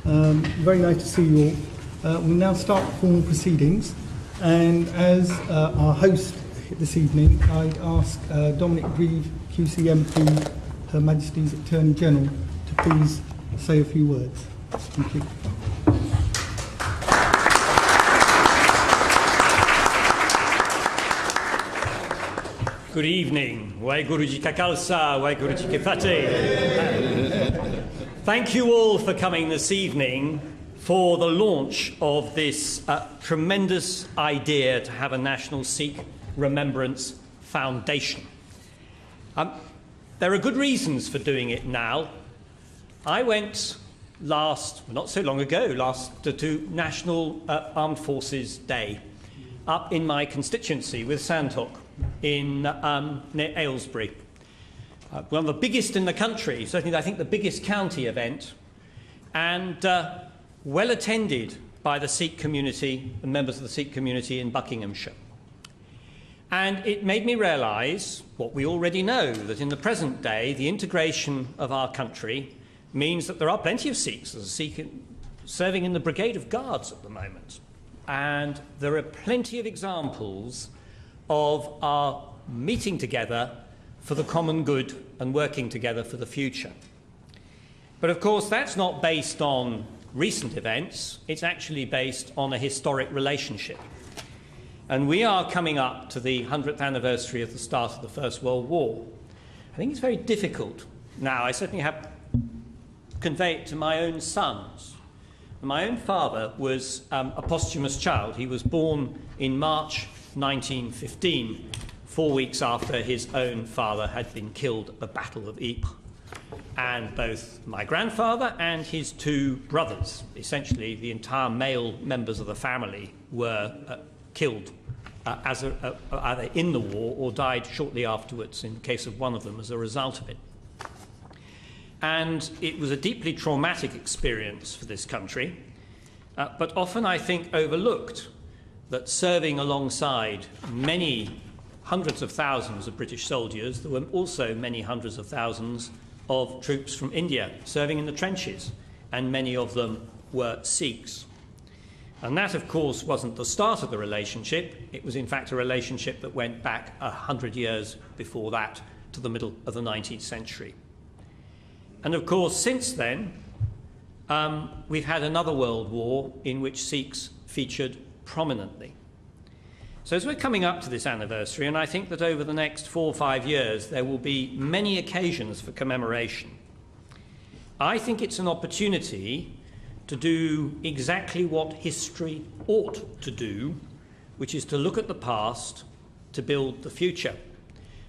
Very nice to see you all. We now start formal proceedings, and as our host this evening, I'd ask Dominic Grieve, QCMP, Her Majesty's Attorney General, to please say a few words. Thank you. Good evening. Waheguru Ji Ka Khalsa, Waheguru Ji Ki Fateh. Thank you all for coming this evening for the launch of this tremendous idea to have a National Sikh Remembrance Foundation. There are good reasons for doing it now. I went not so long ago, to National Armed Forces Day up in my constituency with Santokh near Aylesbury. One of the biggest in the country, certainly I think the biggest county event, and well attended by the Sikh community and members of the Sikh community in Buckinghamshire. And it made me realise what we already know, that in the present day the integration of our country means that there are plenty of Sikhs. There's a Sikh serving in the Brigade of Guards at the moment, and there are plenty of examples of our meeting together for the common good and working together for the future. But of course that's not based on recent events, it's actually based on a historic relationship. And we are coming up to the 100th anniversary of the start of the First World War. I think it's very difficult now. I certainly have conveyed it to my own sons. My own father was a posthumous child. He was born in March 1915, 4 weeks after his own father had been killed at the Battle of Ypres. And both my grandfather and his two brothers, essentially the entire male members of the family, were killed either in the war or died shortly afterwards, in the case of one of them, as a result of it. And it was a deeply traumatic experience for this country, but often I think overlooked, that serving alongside many hundreds of thousands of British soldiers, there were also many hundreds of thousands of troops from India serving in the trenches, and many of them were Sikhs. And that, of course, wasn't the start of the relationship. It was, in fact, a relationship that went back 100 years before that to the middle of the 19th century. And, of course, since then, we've had another world war in which Sikhs featured prominently. So as we're coming up to this anniversary, and I think that over the next 4 or 5 years there will be many occasions for commemoration, I think it's an opportunity to do exactly what history ought to do, which is to look at the past to build the future.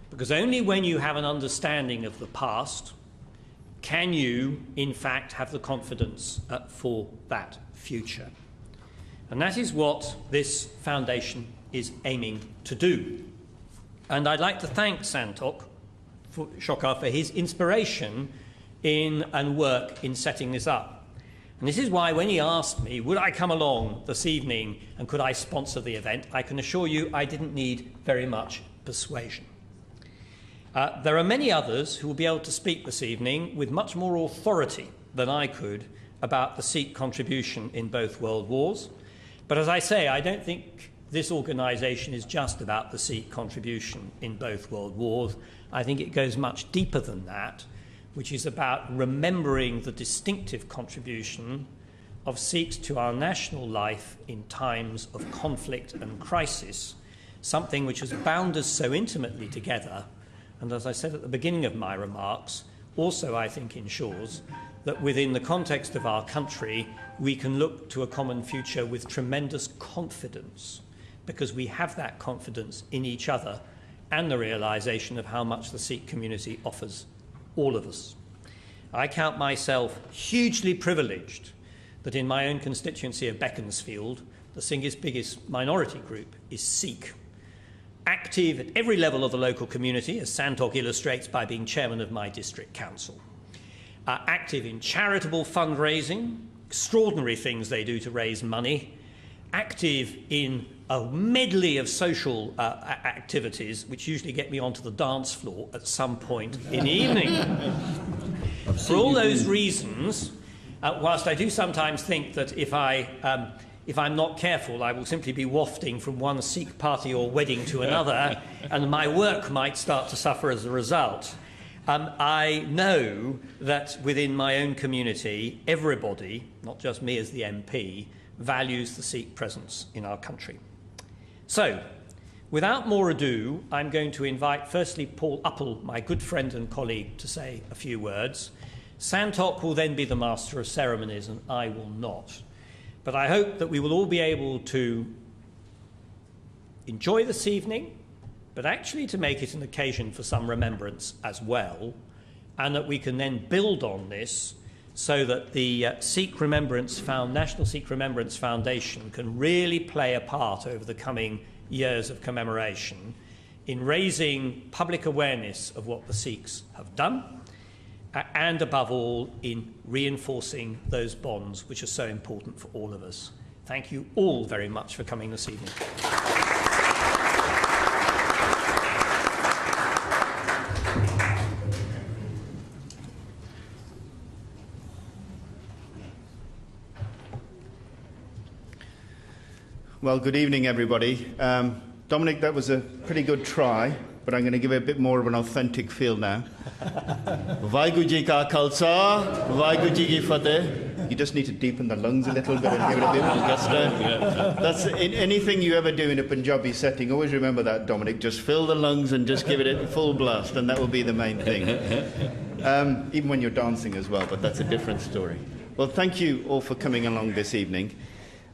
Because only when you have an understanding of the past can you, in fact, have the confidence for that future. And that is what this foundation is aiming to do. And I'd like to thank Santokh Chhokar for his inspiration and work in setting this up. And this is why when he asked me, would I come along this evening and could I sponsor the event, I can assure you I didn't need very much persuasion. There are many others who will be able to speak this evening with much more authority than I could about the Sikh contribution in both world wars. But as I say, I don't think this organisation is just about the Sikh contribution in both world wars. I think it goes much deeper than that, which is about remembering the distinctive contribution of Sikhs to our national life in times of conflict and crisis, something which has bound us so intimately together, and as I said at the beginning of my remarks, also I think ensures that within the context of our country, we can look to a common future with tremendous confidence, because we have that confidence in each other and the realisation of how much the Sikh community offers all of us. I count myself hugely privileged that in my own constituency of Beaconsfield, the single biggest minority group is Sikh. Active at every level of the local community, as Santokh illustrates by being chairman of my district council. Active in charitable fundraising, extraordinary things they do to raise money, active in a medley of social activities which usually get me onto the dance floor at some point in the evening. For all those reasons, whilst I do sometimes think that if I'm not careful, I will simply be wafting from one Sikh party or wedding to another, and my work might start to suffer as a result. I know that within my own community, everybody, not just me as the MP, values the Sikh presence in our country. So, without more ado, I'm going to invite firstly Paul Uppel, my good friend and colleague, to say a few words. Santokh will then be the Master of Ceremonies and I will not. But I hope that we will all be able to enjoy this evening, but actually to make it an occasion for some remembrance as well, and that we can then build on this so that the Sikh Remembrance National Sikh Remembrance Foundation can really play a part over the coming years of commemoration in raising public awareness of what the Sikhs have done, and above all in reinforcing those bonds which are so important for all of us. Thank you all very much for coming this evening. Well, good evening, everybody. Dominic, that was a pretty good try, but I'm going to give it a bit more of an authentic feel now. Vaheguru Ji Ka Khalsa, Vaheguru Ji Ki Fateh. You just need to deepen the lungs a little bit and give it a bit more gusto. That's anything you ever do in a Punjabi setting. Always remember that, Dominic. Just fill the lungs and just give it a full blast, and that will be the main thing. Even when you're dancing as well, but that's a different story. Well, thank you all for coming along this evening.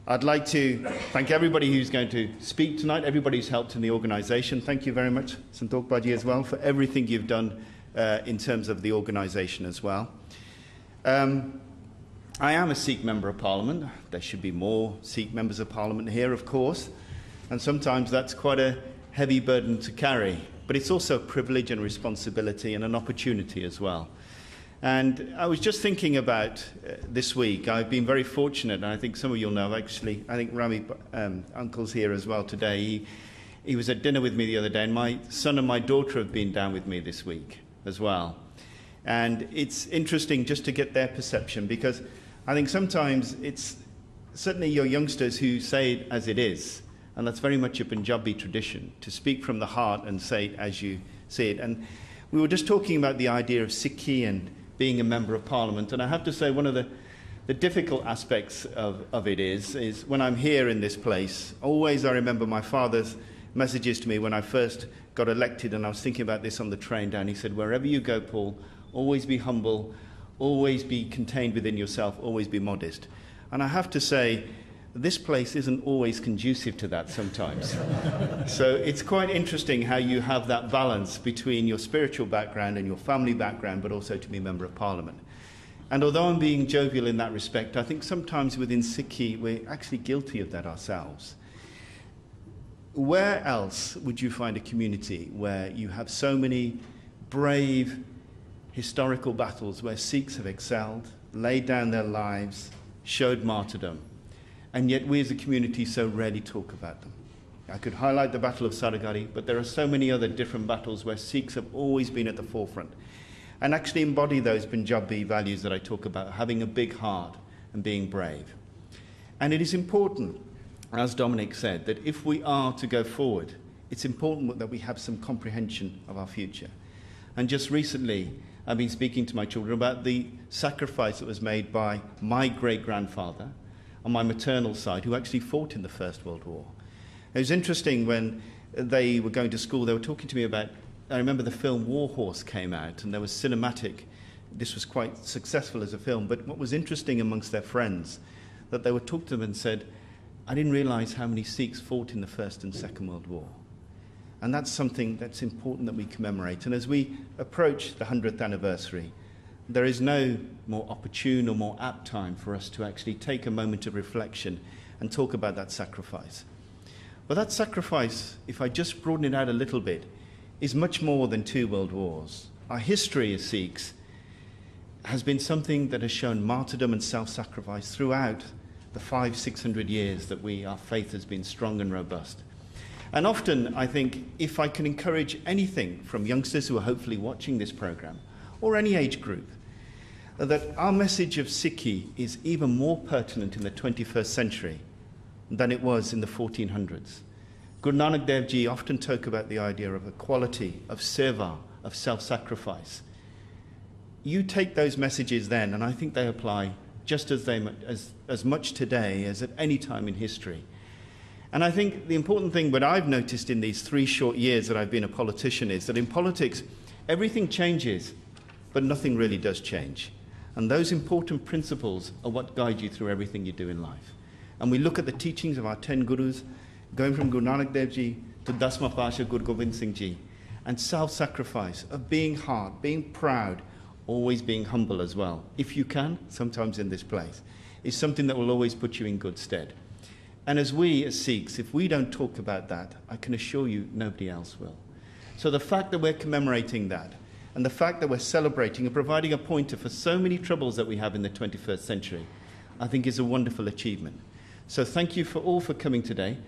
I'd like to thank everybody who's going to speak tonight, everybody who's helped in the organisation. Thank you very much, Santokh Baji, as well, for everything you've done in terms of the organisation as well. I am a Sikh Member of Parliament. There should be more Sikh Members of Parliament here, of course, and sometimes that's quite a heavy burden to carry, but it's also a privilege and responsibility and an opportunity as well. And I was just thinking about this week. I've been very fortunate, and I think some of you will know, actually, I think Rami, Uncle's here as well today. He was at dinner with me the other day, and my son and my daughter have been down with me this week as well. And it's interesting just to get their perception, because I think sometimes it's certainly your youngsters who say it as it is, and that's very much a Punjabi tradition, to speak from the heart and say it as you see it. And we were just talking about the idea of Sikhi and being a Member of Parliament, and I have to say one of the difficult aspects of it is when I'm here in this place, always I remember my father's messages to me when I first got elected, and I was thinking about this on the train down. He said, wherever you go, Paul, always be humble, always be contained within yourself, always be modest. And I have to say, this place isn't always conducive to that sometimes. So it's quite interesting how you have that balance between your spiritual background and your family background, but also to be a Member of Parliament. And although I'm being jovial in that respect, I think sometimes within Sikhi, we're actually guilty of that ourselves. Where else would you find a community where you have so many brave historical battles where Sikhs have excelled, laid down their lives, showed martyrdom, and yet we as a community so rarely talk about them? I could highlight the Battle of Sardar, but there are so many other different battles where Sikhs have always been at the forefront and actually embody those Punjabi values that I talk about, having a big heart and being brave. And it is important, as Dominic said, that if we are to go forward, it's important that we have some comprehension of our future. And just recently, I've been speaking to my children about the sacrifice that was made by my great-grandfather on my maternal side, who actually fought in the First World War. It was interesting when they were going to school, they were talking to me about, I remember the film War Horse came out, and there was cinematic, this was quite successful as a film, but what was interesting amongst their friends, that they would talk to them and said, I didn't realise how many Sikhs fought in the First and Second World War. And that's something that's important that we commemorate. And as we approach the 100th anniversary, there is no more opportune or more apt time for us to actually take a moment of reflection and talk about that sacrifice. But that sacrifice, if I just broaden it out a little bit, is much more than 2 world wars. Our history as Sikhs has been something that has shown martyrdom and self-sacrifice throughout the 500-600 years that our faith has been strong and robust. And often, I think, if I can encourage anything from youngsters who are hopefully watching this programme, or any age group, that our message of Sikhi is even more pertinent in the 21st century than it was in the 1400s. Guru Nanak Dev Ji often talk about the idea of equality, of seva, of self-sacrifice. You take those messages then, and I think they apply just as much today as at any time in history. And I think the important thing that I've noticed in these 3 short years that I've been a politician is that in politics, everything changes, but nothing really does change. And those important principles are what guide you through everything you do in life. And we look at the teachings of our 10 gurus, going from Guru Nanak Dev Ji to Dasma Pasha Guru Gobind Singh Ji, and self-sacrifice, of being hard, being proud, always being humble as well, if you can, sometimes in this place, is something that will always put you in good stead. And as we, as Sikhs, if we don't talk about that, I can assure you nobody else will. So the fact that we're commemorating that, and the fact that we're celebrating and providing a pointer for so many troubles that we have in the 21st century, I think is a wonderful achievement. So thank you all for coming today.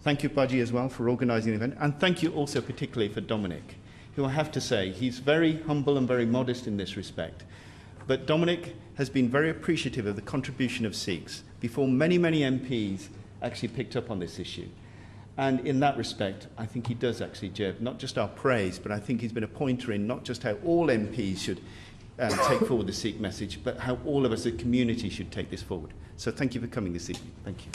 Thank you, Paji, as well, for organising the event. And thank you also particularly for Dominic, who I have to say, he's very humble and very modest in this respect. But Dominic has been very appreciative of the contribution of Sikhs before many, many MPs actually picked up on this issue. And in that respect, I think he does actually deserve not just our praise, but I think he's been a pointer in not just how all MPs should take forward the Sikh message, but how all of us as a community should take this forward. So thank you for coming this evening. Thank you.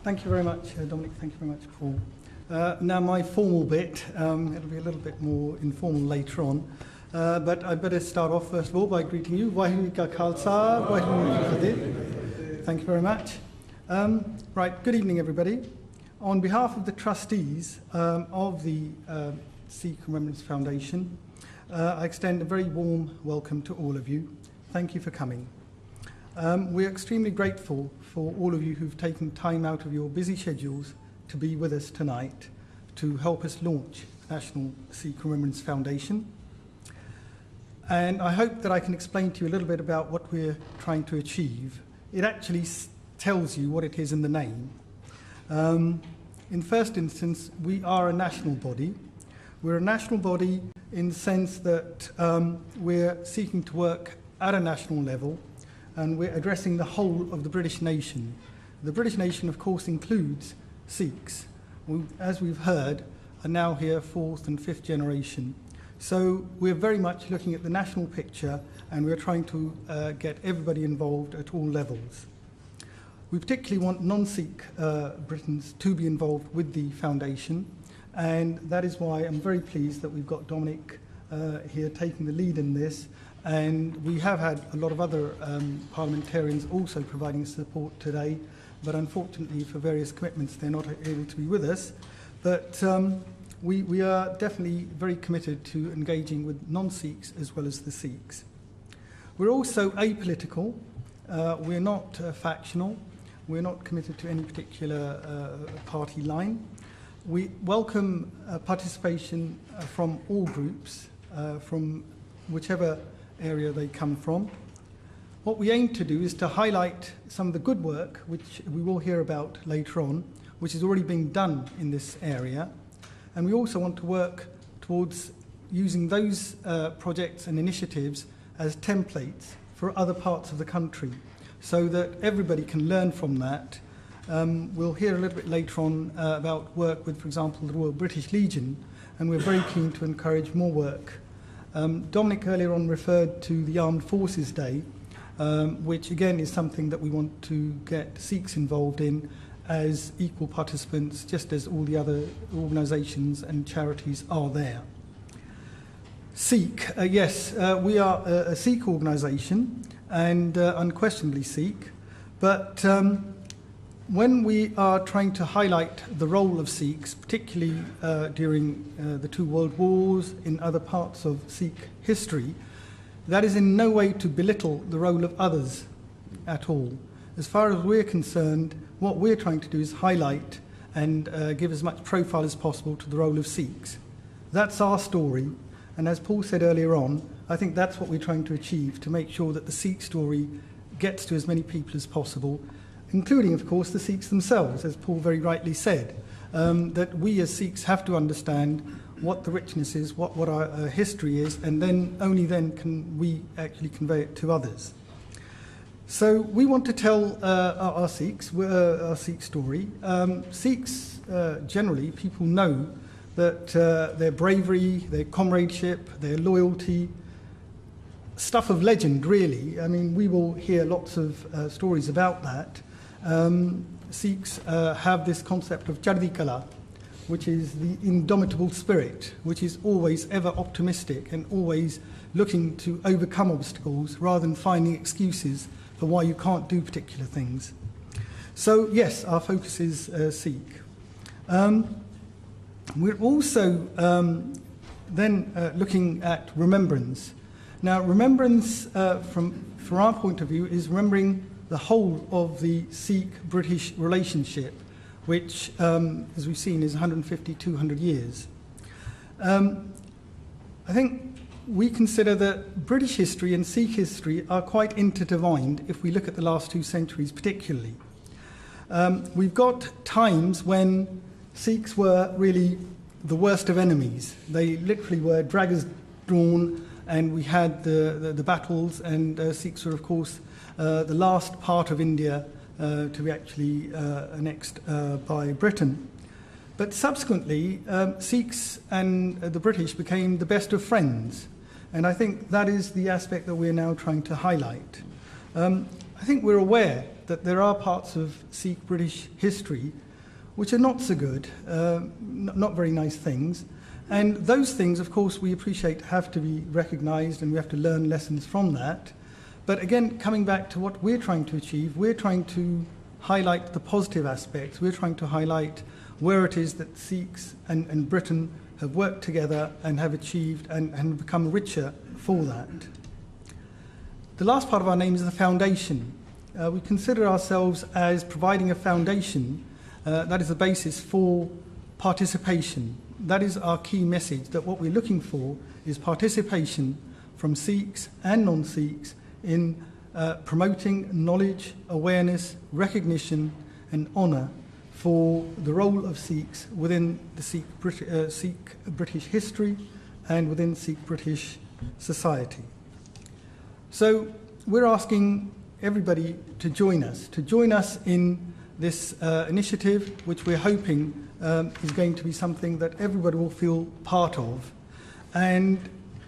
Thank you very much, Dominic. Thank you very much, Paul. Now my formal bit, it'll be a little bit more informal later on, but I'd better start off first of all by greeting you. Waheguru Ka Khalsa, Waheguru Ki Fateh. Thank you very much. Right, good evening everybody. On behalf of the trustees of the Sikh Remembrance Foundation, I extend a very warm welcome to all of you. Thank you for coming. We're extremely grateful for all of you who've taken time out of your busy schedules to be with us tonight to help us launch National Sikh Remembrance Foundation. And I hope that I can explain to you a little bit about what we're trying to achieve. It actually tells you what it is in the name. In first instance, we are a national body. We're a national body in the sense that we're seeking to work at a national level, and we're addressing the whole of the British nation. The British nation, of course, includes Sikhs, who, as we've heard, are now here 4th and 5th generation. So we're very much looking at the national picture, and we're trying to get everybody involved at all levels. We particularly want non-Sikh Britons to be involved with the foundation, and that is why I'm very pleased that we've got Dominic here taking the lead in this. And we have had a lot of other parliamentarians also providing support today, but unfortunately for various commitments they're not able to be with us. But we are definitely very committed to engaging with non-Sikhs as well as the Sikhs. We're also apolitical, we're not factional, we're not committed to any particular party line. We welcome participation from all groups, from whichever area they come from. What we aim to do is to highlight some of the good work, which we will hear about later on, which is already being done in this area. And we also want to work towards using those projects and initiatives as templates for other parts of the country, so that everybody can learn from that. We'll hear a little bit later on about work with, for example, the Royal British Legion, and we're very keen to encourage more work. Dominic earlier on referred to the Armed Forces Day, which again is something that we want to get Sikhs involved in as equal participants, just as all the other organisations and charities are there. Sikh, yes, we are a Sikh organisation, and unquestionably Sikh, but when we are trying to highlight the role of Sikhs, particularly during the 2 world wars, in other parts of Sikh history, that is in no way to belittle the role of others at all. As far as we're concerned, what we're trying to do is highlight and give as much profile as possible to the role of Sikhs. That's our story, and as Paul said earlier on, I think that's what we're trying to achieve, to make sure that the Sikh story gets to as many people as possible. including, of course, the Sikhs themselves, as Paul very rightly said, that we as Sikhs have to understand what the richness is, what our history is, and then only then can we actually convey it to others. So we want to tell our Sikhs, our Sikh story. Sikhs, generally, people know that their bravery, their comradeship, their loyalty, stuff of legend, really. I mean, we will hear lots of stories about that. Sikhs have this concept of Chardi Kala, which is the indomitable spirit, which is always ever optimistic and always looking to overcome obstacles rather than finding excuses for why you can't do particular things. So, yes, our focus is Sikh. We're also then looking at remembrance. Now, remembrance, from our point of view, is remembering the whole of the Sikh-British relationship, which, as we've seen, is 150, 200 years. I think we consider that British history and Sikh history are quite intertwined if we look at the last 2 centuries particularly. We've got times when Sikhs were really the worst of enemies. They literally were daggers drawn, and we had the battles, and Sikhs were, of course, the last part of India to be actually annexed by Britain. But subsequently, Sikhs and the British became the best of friends, and I think that is the aspect that we're now trying to highlight. I think we're aware that there are parts of Sikh-British history which are not so good, not very nice things, and those things, of course, we appreciate have to be recognised, and we have to learn lessons from that. But again, coming back to what we're trying to achieve, we're trying to highlight the positive aspects. We're trying to highlight where it is that Sikhs and Britain have worked together and have achieved and become richer for that. The last part of our name is the foundation. We consider ourselves as providing a foundation that is the basis for participation. That is our key message, that what we're looking for is participation from Sikhs and non-Sikhs in promoting knowledge, awareness, recognition and honour for the role of Sikhs within the Sikh British history and within Sikh British society. So we're asking everybody to join us in this initiative, which we're hoping is going to be something that everybody will feel part of. And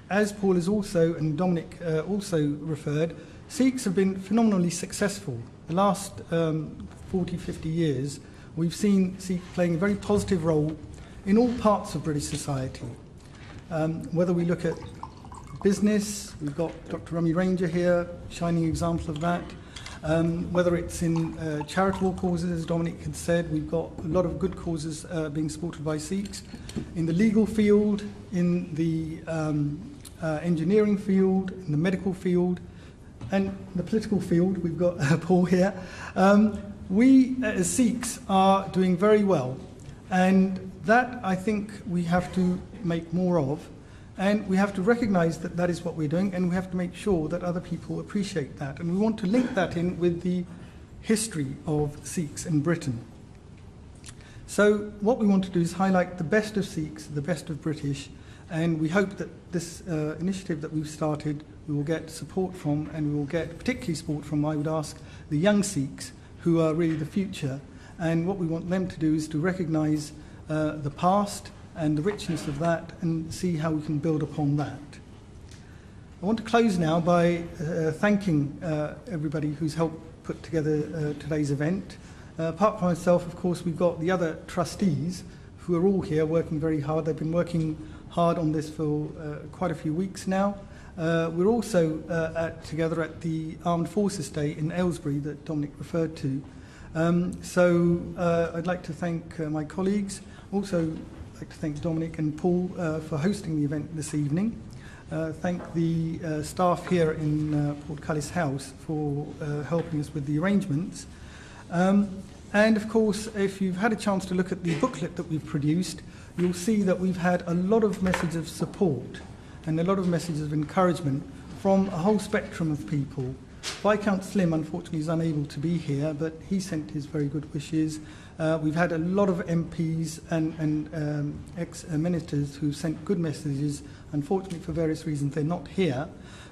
as Paul has also, and Dominic also referred, Sikhs have been phenomenally successful. The last 40, 50 years, we've seen Sikhs playing a very positive role in all parts of British society. Whether we look at business, we've got Dr. Rummy Ranger here, shining example of that. Whether it's in charitable causes, as Dominic had said, we've got a lot of good causes being supported by Sikhs. In the legal field, in the engineering field, in the medical field, and the political field, we've got Paul here. We as Sikhs are doing very well, and that I think we have to make more of, and we have to recognise that that is what we're doing, and we have to make sure that other people appreciate that, and we want to link that in with the history of Sikhs in Britain. So what we want to do is highlight the best of Sikhs, the best of British, and we hope that this initiative that we've started, we will get support from, and we will get particularly support from, I would ask, the young Sikhs, who are really the future. And what we want them to do is to recognise the past and the richness of that and see how we can build upon that. I want to close now by thanking everybody who's helped put together today's event. Apart from myself, of course, we've got the other trustees who are all here working very hard. They've been working hard on this for quite a few weeks now. We're also together at the Armed Forces Day in Aylesbury that Dominic referred to. So I'd like to thank my colleagues. Also, I'd like to thank Dominic and Paul for hosting the event this evening. Thank the staff here in Portcullis House for helping us with the arrangements. And of course, if you've had a chance to look at the booklet that we've produced, you'll see that we've had a lot of messages of support and a lot of messages of encouragement from a whole spectrum of people Viscount Slim, unfortunately, is unable to be here, but he sent his very good wishes. We've had a lot of MPs and ex-ministers who sent good messages. Unfortunately, for various reasons, they're not here.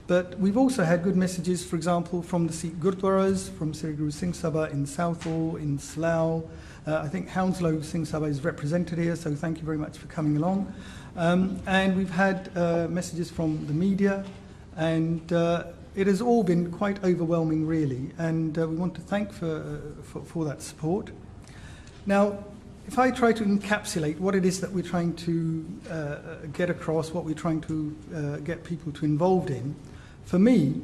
But we've also had good messages, for example, from the Sikh Gurdwaras, from Sri Guru Singh Sabha in Southall, in Slough. I think Hounslow Singh Sabha is represented here, so thank you very much for coming along. And we've had messages from the media, and it has all been quite overwhelming, really, and we want to thank for that support. Now, if I try to encapsulate what it is that we're trying to get across, what we're trying to get people to involved in, for me,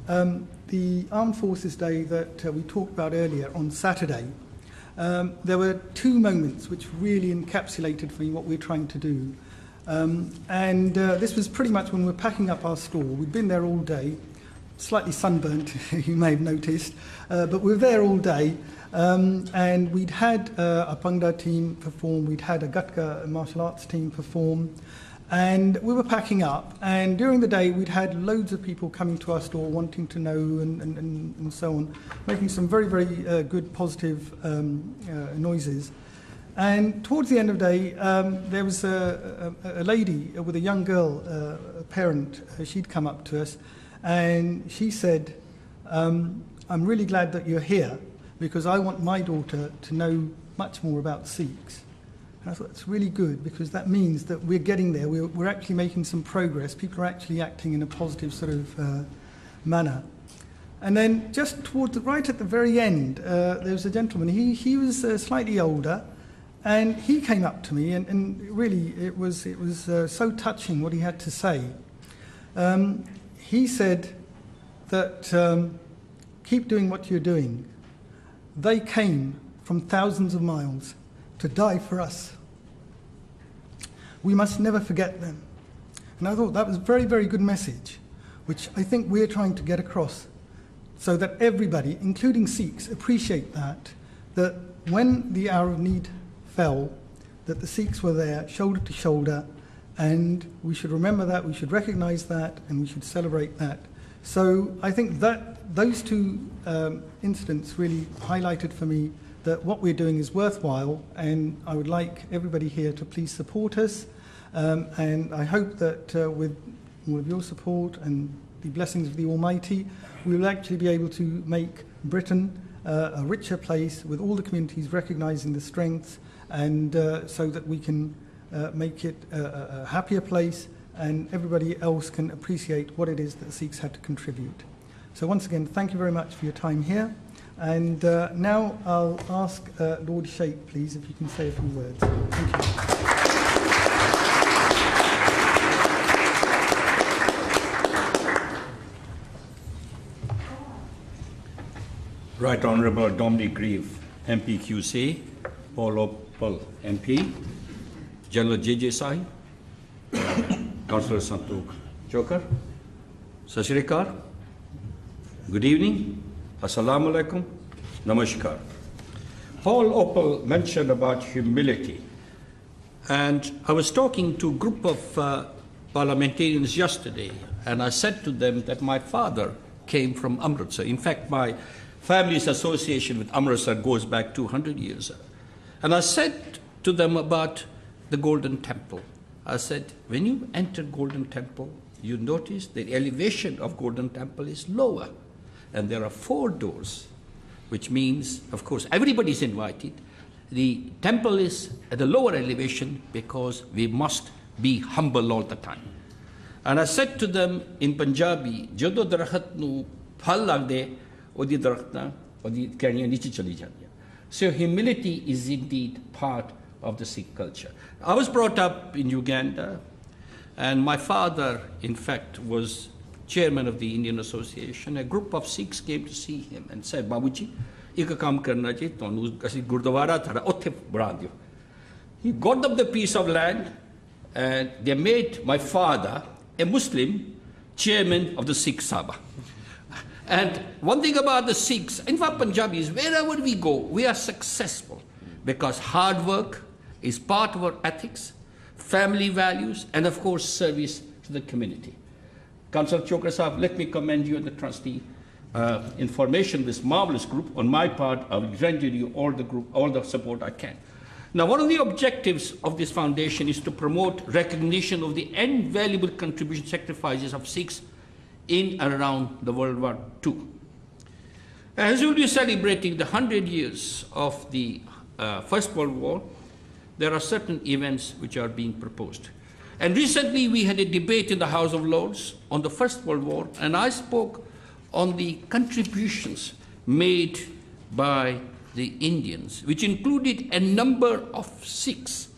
the Armed Forces Day that we talked about earlier on Saturday, there were two moments which really encapsulated for me what we're trying to do. This was pretty much when we were packing up our store. We'd been there all day, slightly sunburnt, you may have noticed, but we were there all day. And we'd had a Bhangra team perform, we'd had a Gatka martial arts team perform, and we were packing up. And during the day, we'd had loads of people coming to our store wanting to know and so on, making some very, very good, positive noises. And towards the end of the day, there was a lady with a young girl, a parent. She'd come up to us, and she said, "I'm really glad that you're here, because I want my daughter to know much more about Sikhs." And I thought that's really good, because that means that we're getting there. We're actually making some progress. People are actually acting in a positive sort of manner. And then just right at the very end, there was a gentleman. He was slightly older, and he came up to me, and really it was so touching what he had to say. He said that keep doing what you're doing. They came from thousands of miles to die for us. We must never forget them. And I thought that was a very, very good message, which I think we're trying to get across, so that everybody, including Sikhs, appreciate that when the hour of need fell, that the Sikhs were there, shoulder to shoulder, and we should remember that, we should recognise that, and we should celebrate that. So I think that those two incidents really highlighted for me that what we're doing is worthwhile, and I would like everybody here to please support us. And I hope that with all of your support and the blessings of the Almighty, we will actually be able to make Britain a richer place, with all the communities recognising the strengths, and so that we can make it a happier place, and everybody else can appreciate what it is that Sikhs had to contribute. So once again, thank you very much for your time here. And now I'll ask Lord Sheikh, please, if you can say a few words. Thank you. Right Honourable Dominic Grieve, MP QC, Paul Opal, MP, General JJ Sai, Councillor Santokh, Chhokar, Sat Sri Akal, good evening, Assalamu Alaikum, Namaskar. Paul Opal mentioned about humility, and I was talking to a group of parliamentarians yesterday, and I said to them that my father came from Amritsar. In fact, my family's association with Amritsar goes back 200 years. And I said to them about the Golden Temple. I said, when you enter Golden Temple, you notice the elevation of Golden Temple is lower. And there are 4 doors, which means, of course, everybody is invited. The temple is at a lower elevation because we must be humble all the time. And I said to them in Punjabi, Jado darakhat nu phal lagde, odi darakht odi kaniyan niche chali jandiyan. So humility is indeed part of the Sikh culture. I was brought up in Uganda, and my father, in fact, was chairman of the Indian Association. A group of Sikhs came to see him and said, Babuji, ek kaam karna chahiye, tonu asi gurdwara thada otthe bana diyo. He got them the piece of land, and they made my father, a Muslim, chairman of the Sikh Sabha. And one thing about the Sikhs, in fact Punjabis, wherever we go, we are successful because hard work is part of our ethics, family values, and of course service to the community. Councillor Chhokar Sahab, let me commend you and the trustee. information, this marvelous group. On my part, I will render you all the support I can. Now, one of the objectives of this foundation is to promote recognition of the invaluable contribution sacrifices of Sikhs in and around the World War II. As we will be celebrating the 100 years of the First World War, there are certain events which are being proposed. And recently we had a debate in the House of Lords on the First World War, and I spoke on the contributions made by the Indians, which included a number of Sikhs.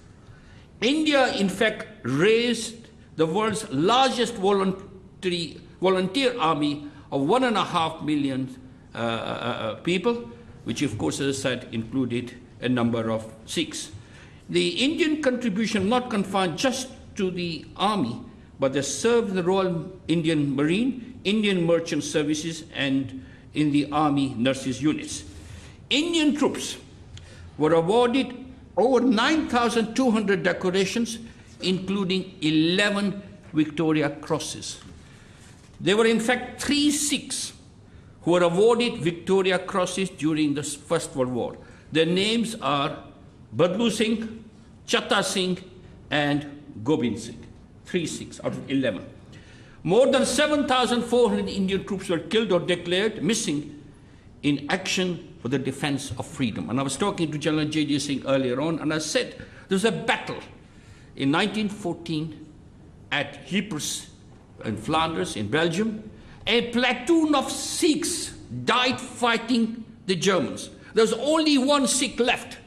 India, in fact, raised the world's largest volunteer army of 1.5 million people, which of course, as I said, included a number of Sikhs. The Indian contribution not confined just to the army, but they served the Royal Indian Marine, Indian Merchant Services, and in the Army Nurses Units. Indian troops were awarded over 9,200 decorations, including 11 Victoria Crosses. There were in fact 3 Sikhs who were awarded Victoria Crosses during the First World War. Their names are Badlu Singh, Chatta Singh, and Gobind Singh. 3 Sikhs out of 11. More than 7,400 Indian troops were killed or declared missing in action for the defense of freedom. And I was talking to General J.J. Singh earlier on, and I said there was a battle in 1914 at Ypres in Flanders, in Belgium. A platoon of Sikhs died fighting the Germans. There was only 1 Sikh left,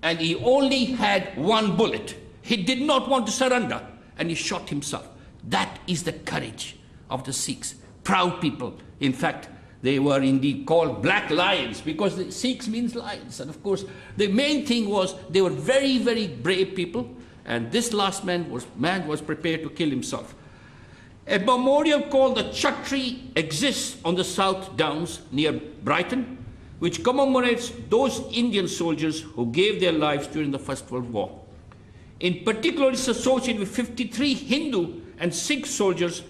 and he only had 1 bullet. He did not want to surrender, and he shot himself. That is the courage of the Sikhs. Proud people. In fact, they were indeed called Black Lions, because the Sikhs means lions. And of course, the main thing was they were very, very brave people, and this last man was prepared to kill himself. A memorial called the Chhatri exists on the South Downs near Brighton, which commemorates those Indian soldiers who gave their lives during the First World War. In particular, it's associated with 53 Hindu and Sikh soldiers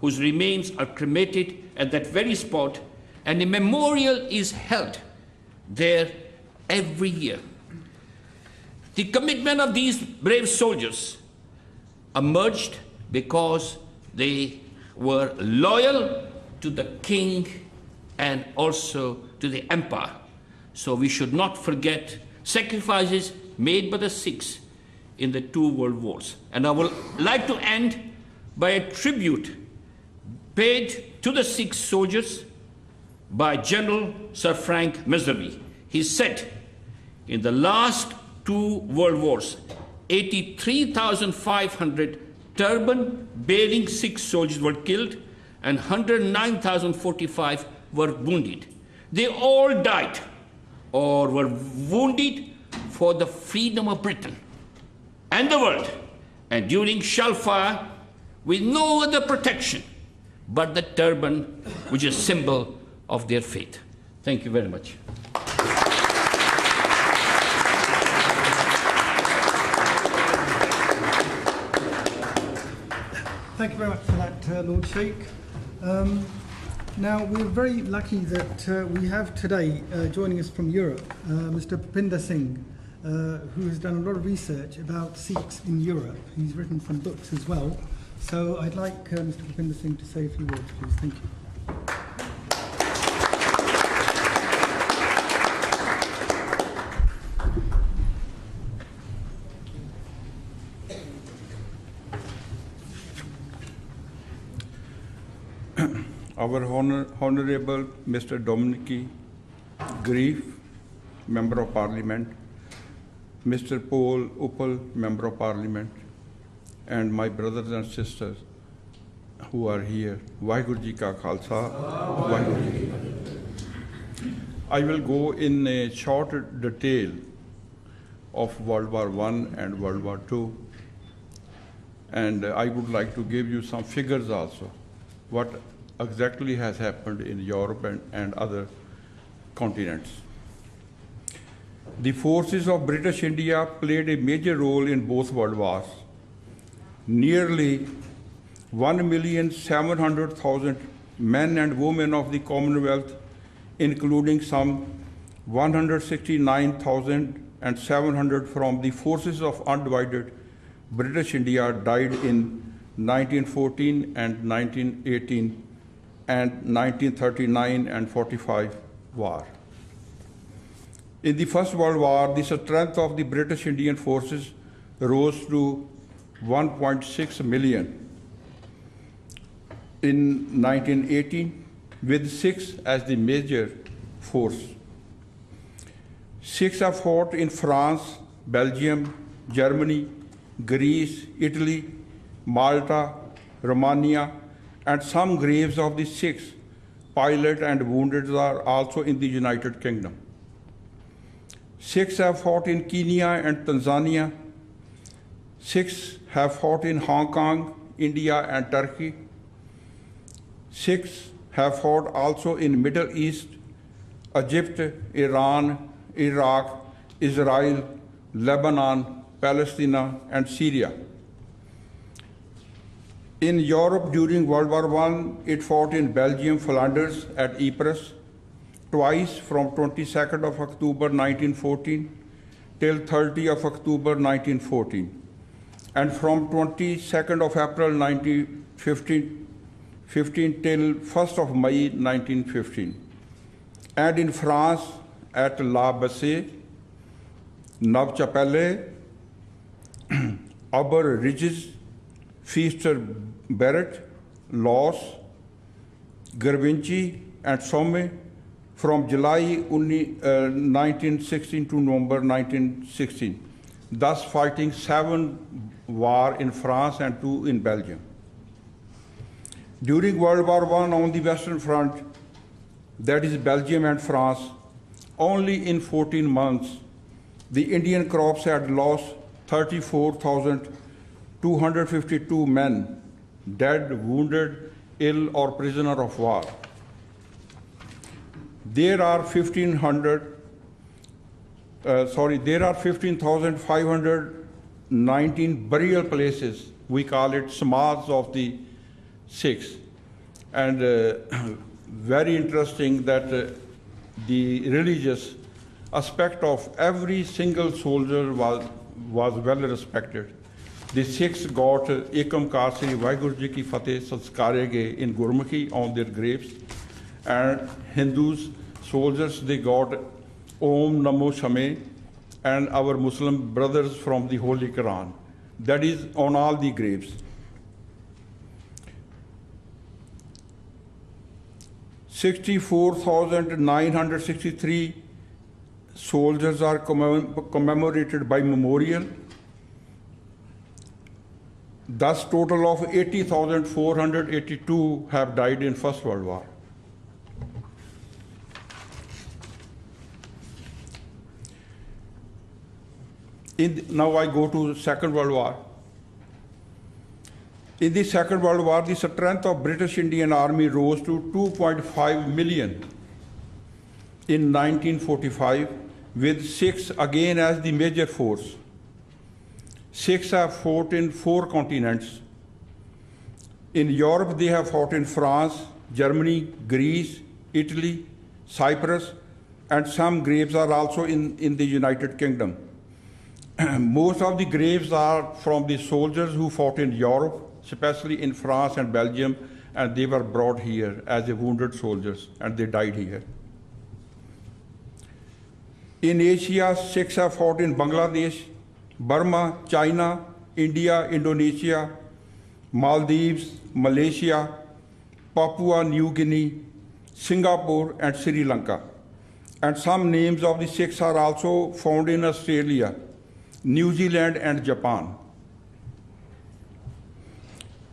whose remains are cremated at that very spot, and a memorial is held there every year. The commitment of these brave soldiers emerged because they were loyal to the king and also to the empire. So we should not forget sacrifices made by the Sikhs in the 2 world wars. And I would like to end by a tribute paid to the Sikh soldiers by General Sir Frank Miserby. He said, in the last 2 world wars, 83,500 turban-bearing Sikh soldiers were killed and 109,045 were wounded. They all died or were wounded for the freedom of Britain and the world, and during shell fire with no other protection but the turban, which is a symbol of their faith. Thank you very much. Thank you very much for that, Lord Sheikh. Now, we're very lucky that we have today, joining us from Europe, Mr. Bhupinder Singh, who has done a lot of research about Sikhs in Europe. He's written some books as well. So I'd like Mr. Bhupinder Singh to say a few words, please. Thank you. Our Honorable Mr. Dominic Grieve, Member of Parliament, Mr. Paul Uppal, Member of Parliament, and my brothers and sisters who are here. Vaheguru Ji Ka Khalsa, Vaheguru Ji Ki Fateh. I will go in a short detail of World War I and World War II, and I would like to give you some figures also, what exactly has happened in Europe and other continents. The forces of British India played a major role in both world wars. Nearly 1,700,000 men and women of the Commonwealth, including some 169,700 from the forces of undivided British India, died in 1914 and 1918 and 1939 and 45 war. In the First World War, the strength of the British Indian forces rose to 1.6 million in 1918, with Sikhs as the major force. Sikhs have fought in France, Belgium, Germany, Greece, Italy, Malta, Romania, and some graves of the Sikhs, pilot and wounded, are also in the United Kingdom. Sikhs have fought in Kenya and Tanzania. Sikhs have fought in Hong Kong, India, and Turkey. Sikhs have fought also in Middle East, Egypt, Iran, Iraq, Israel, Lebanon, Palestine, and Syria. In Europe during World War I, it fought in Belgium, Flanders, at Ypres, twice from 22nd of October 1914 till 30 of October 1914, and from 22nd of April 1915 till 1st of May 1915, and in France at La Bassée, Neuve-Chapelle, Auber Ridges, Feaster Barrett, Loss, Gervinci, and Somme from July 1916 to November 1916, thus fighting 7 wars in France and 2 in Belgium. During World War I on the Western Front, that is Belgium and France, only in 14 months, the Indian Corps had lost 34,252 men, dead, wounded, ill, or prisoner of war. There are 15,519 burial places. We call it smads of the Sikhs. And very interesting that the religious aspect of every single soldier was well respected. The Sikhs got Ekam car Sri Waheguru ji ਕੀ ਫਤਿਹ ਸੰਸਕਾਰੇ ਗਏ in Gurmukhi on their graves, and Hindus, soldiers, they got Om Namo Shame, and our Muslim brothers from the Holy Quran. That is on all the graves. 64,963 soldiers are commemorated by memorial. Thus, total of 80,482 have died in First World War. Now I go to Second World War. In the Second World War, the strength of British Indian Army rose to 2.5 million in 1945, with Sikhs again as the major force. Sikhs have fought in 4 continents. In Europe, they have fought in France, Germany, Greece, Italy, Cyprus, and some graves are also in the United Kingdom. Most of the graves are from the soldiers who fought in Europe, especially in France and Belgium, and they were brought here as wounded soldiers, and they died here. In Asia, Sikhs have fought in Bangladesh, Burma, China, India, Indonesia, Maldives, Malaysia, Papua New Guinea, Singapore, and Sri Lanka. And some names of the Sikhs are also found in Australia, New Zealand, and Japan.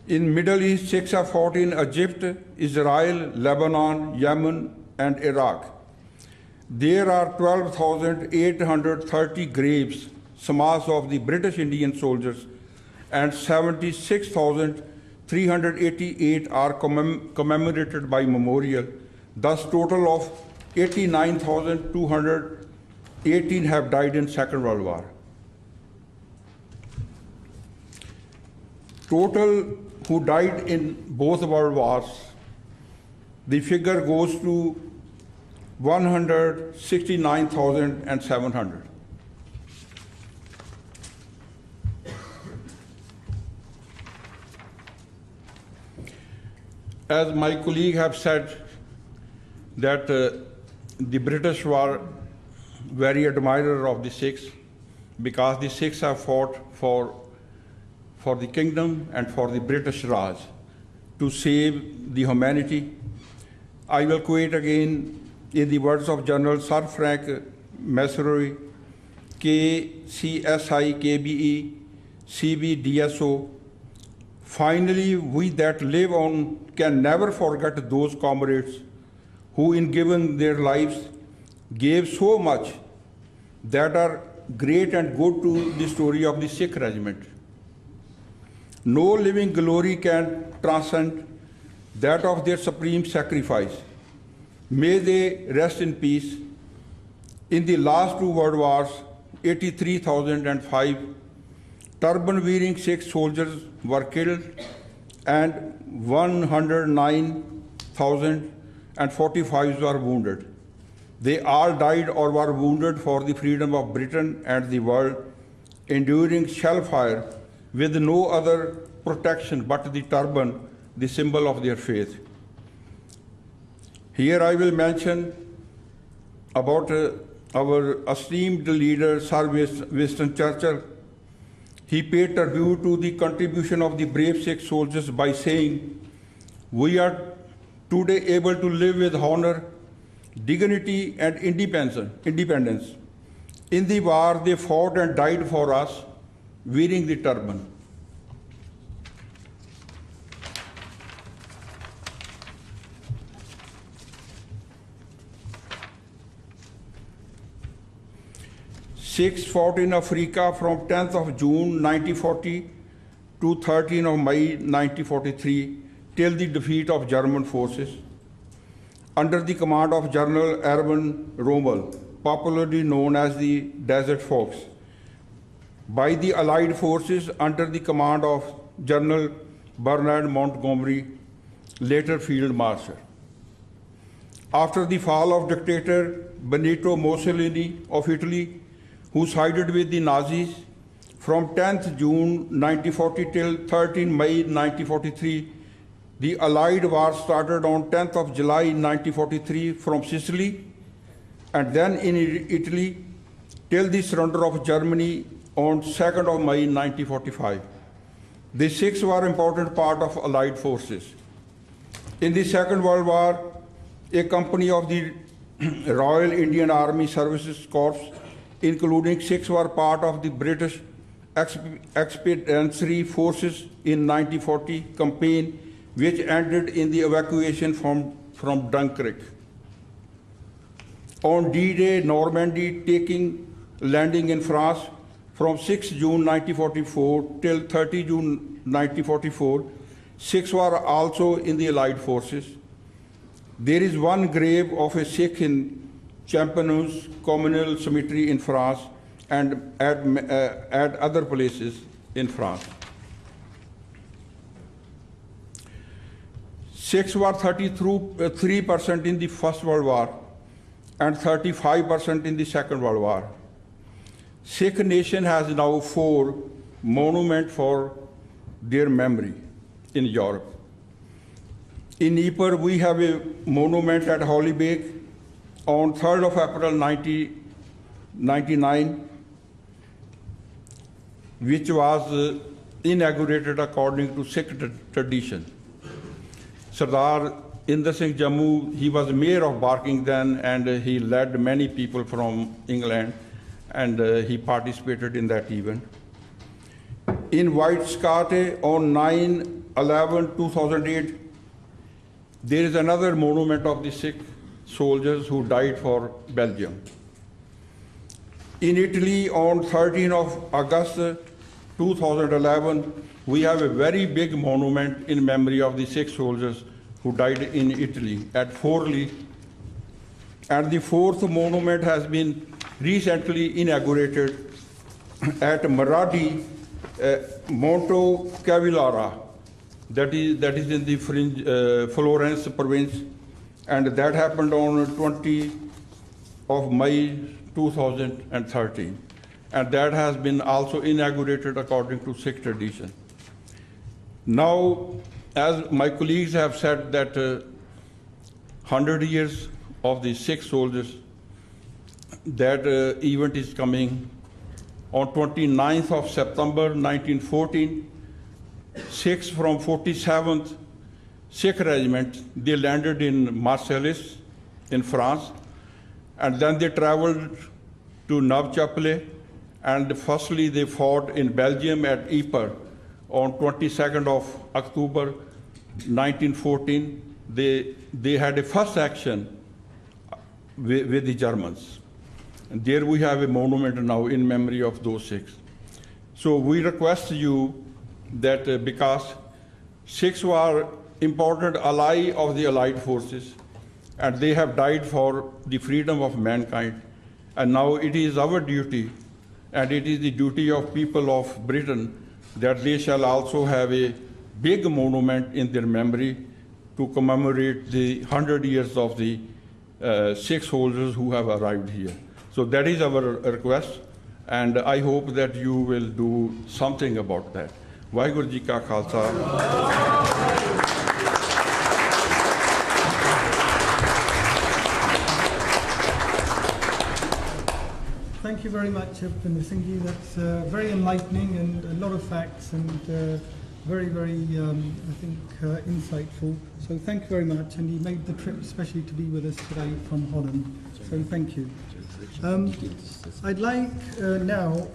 In Middle East, Sikhs have fought in Egypt, Israel, Lebanon, Yemen, and Iraq. There are 12,830 graves, smads of the British Indian soldiers, and 76,388 are commemorated by memorial. Thus, total of 89,218 have died in Second World War. Total who died in both world wars the figure goes to 169,700. As my colleague have said, that the British were very admirer of the Sikhs because the Sikhs have fought for the kingdom and for the British Raj to save the humanity. I will quote again in the words of General Sir Frank Messeroy, KCSI, KBE, CBDSO. Finally, we that live on can never forget those comrades who, in giving their lives, gave so much that are great and good to the story of the Sikh regiment. No living glory can transcend that of their supreme sacrifice. May they rest in peace. In the last two world wars, 83,005 turban-wearing Sikh soldiers were killed and 109,045 were wounded. They all died or were wounded for the freedom of Britain and the world, enduring shell fire with no other protection but the turban, the symbol of their faith. Here I will mention about our esteemed leader, Sir Winston Churchill. He paid tribute to the contribution of the brave Sikh soldiers by saying, "We are today able to live with honor, dignity, and independence. In the war, they fought and died for us, wearing the turban." Sikhs fought in Africa from 10th of June 1940 to 13th of May 1943 till the defeat of German forces. Under the command of General Erwin Rommel, popularly known as the Desert Fox, by the Allied forces under the command of General Bernard Montgomery, later Field Marshal. After the fall of dictator Benito Mussolini of Italy, who sided with the Nazis, from 10th June 1940 till 13 May 1943, the Allied war started on 10th of July 1943 from Sicily and then in Italy till the surrender of Germany on 2nd of May 1945. The Sikhs were an important part of Allied forces. In the Second World War, a company of the Royal Indian Army Services Corps, including Sikhs, were part of the British expeditionary forces in 1940 campaign, which ended in the evacuation from Dunkirk. On D-Day, Normandy landing in France from 6 June 1944 till 30 June 1944, Sikhs were also in the Allied forces. There is one grave of a Sikh in Champeno's communal cemetery in France and at other places in France. Sikhs were 33% in the First World War and 35% in the Second World War. Sikh nation has now 4 monuments for their memory in Europe. In Ypres, we have a monument at Holybeek on 3rd of April 1999, which was inaugurated according to Sikh tradition. Sardar Inder Singh Jammu, he was mayor of Barking then, and he led many people from England, and he participated in that event. In White Scate on 9/11/2008, there is another monument of the Sikh soldiers who died for Belgium. In Italy on 13th of August 2011, we have a very big monument in memory of the Sikh soldiers who died in Italy at Forlì. And the 4th monument has been recently inaugurated at Maradi, Monte Cavillara, that is in the Florence province, and that happened on 20 of May 2013. And that has been also inaugurated according to Sikh tradition. Now, as my colleagues have said that 100 years of the Sikh soldiers, that event is coming on 29th of September 1914. Sikhs from 47th Sikh Regiment, they landed in Marseilles in France, and then they traveled to Navchapelle, and firstly they fought in Belgium at Ypres on 22nd of October 1914. They had a first action with the Germans. And there we have a monument now in memory of those Sikhs. So we request you that because Sikhs were important ally of the Allied forces, and they have died for the freedom of mankind, and now it is our duty, and it is the duty of people of Britain, that they shall also have a big monument in their memory to commemorate the 100 years of the Sikh soldiers who have arrived here. So that is our request, and I hope that you will do something about that. Vaheguru Ji Ka Khalsa. Thank you very much, Bhupinder Singh. That's very enlightening and a lot of facts and very, very, I think, insightful. So thank you very much. And you made the trip especially to be with us today from Holland. So thank you. I'd like now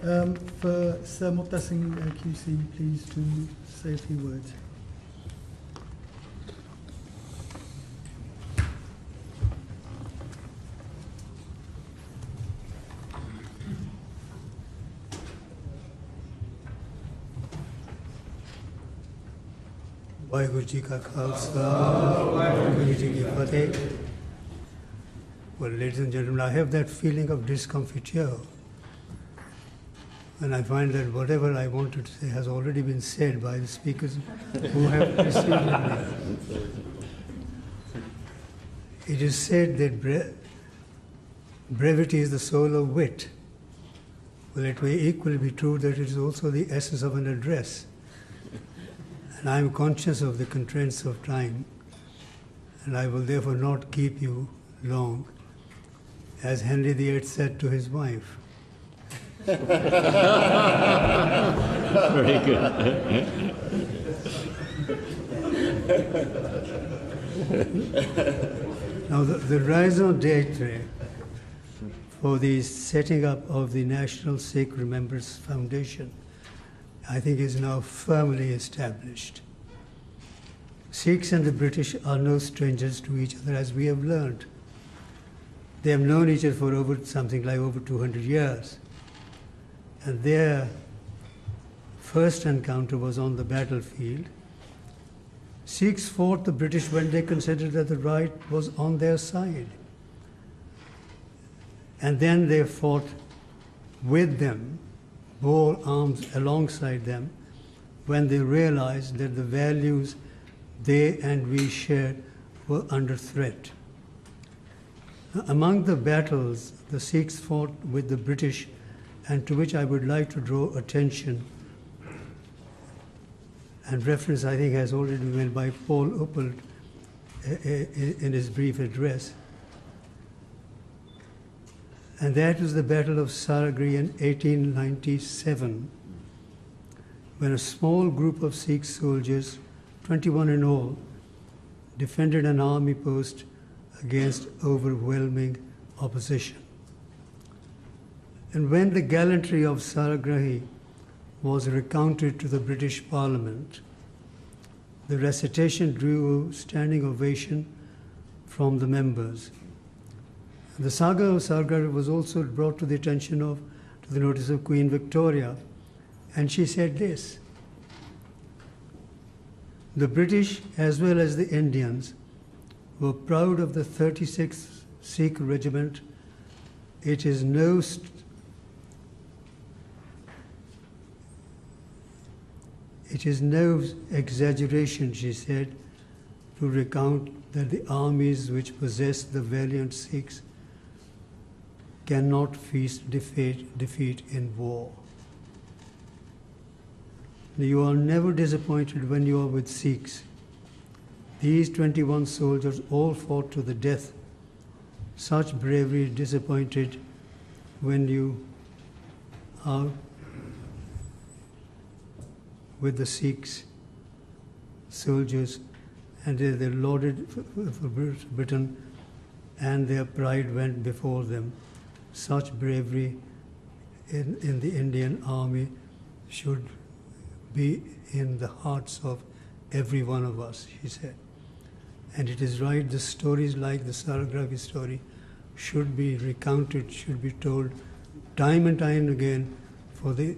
for Sir Mutta Singh QC, please, to say a few words. Vaheguru Ji Ka Khalsa, Vaheguru Ji Ki Fateh. Well, ladies and gentlemen, I have that feeling of discomfiture, and I find that whatever I wanted to say has already been said by the speakers who have preceded me. It is said that brevity is the soul of wit. Well, it may equally be true that it is also the essence of an address. And I am conscious of the constraints of time, and I will therefore not keep you long. As Henry VIII said to his wife. Very good. Now, the raison d'etre for the setting up of the National Sikh Remembrance Foundation, I think, is now firmly established. Sikhs and the British are no strangers to each other, as we have learned. They have known each other for something like over 200 years. And their first encounter was on the battlefield. Sikhs fought the British when they considered that the right was on their side. And then they fought with them, bore arms alongside them, when they realized that the values they and we shared were under threat. Among the battles the Sikhs fought with the British, and to which I would like to draw attention, and reference I think has already been made by Paul Uppelt in his brief address, and that was the Battle of Sardar in 1897, when a small group of Sikh soldiers, 21 in all, defended an army post against overwhelming opposition. And when the gallantry of Saragrahi was recounted to the British Parliament, the recitation drew a standing ovation from the members. The saga of Saragrahi was also brought to the attention to the notice of Queen Victoria, and she said this: the British, as well as the Indians, were proud of the 36th Sikh Regiment. It is no exaggeration, she said, to recount that the armies which possess the valiant Sikhs cannot face defeat in war. You are never disappointed when you are with Sikhs. These 21 soldiers all fought to the death. Such bravery is disappointed when you are with the Sikhs, soldiers, and they lauded for Britain, and their pride went before them. Such bravery in the Indian Army should be in the hearts of every one of us, he said. And it is right, the stories like the Sardar story should be recounted, should be told time and time again for the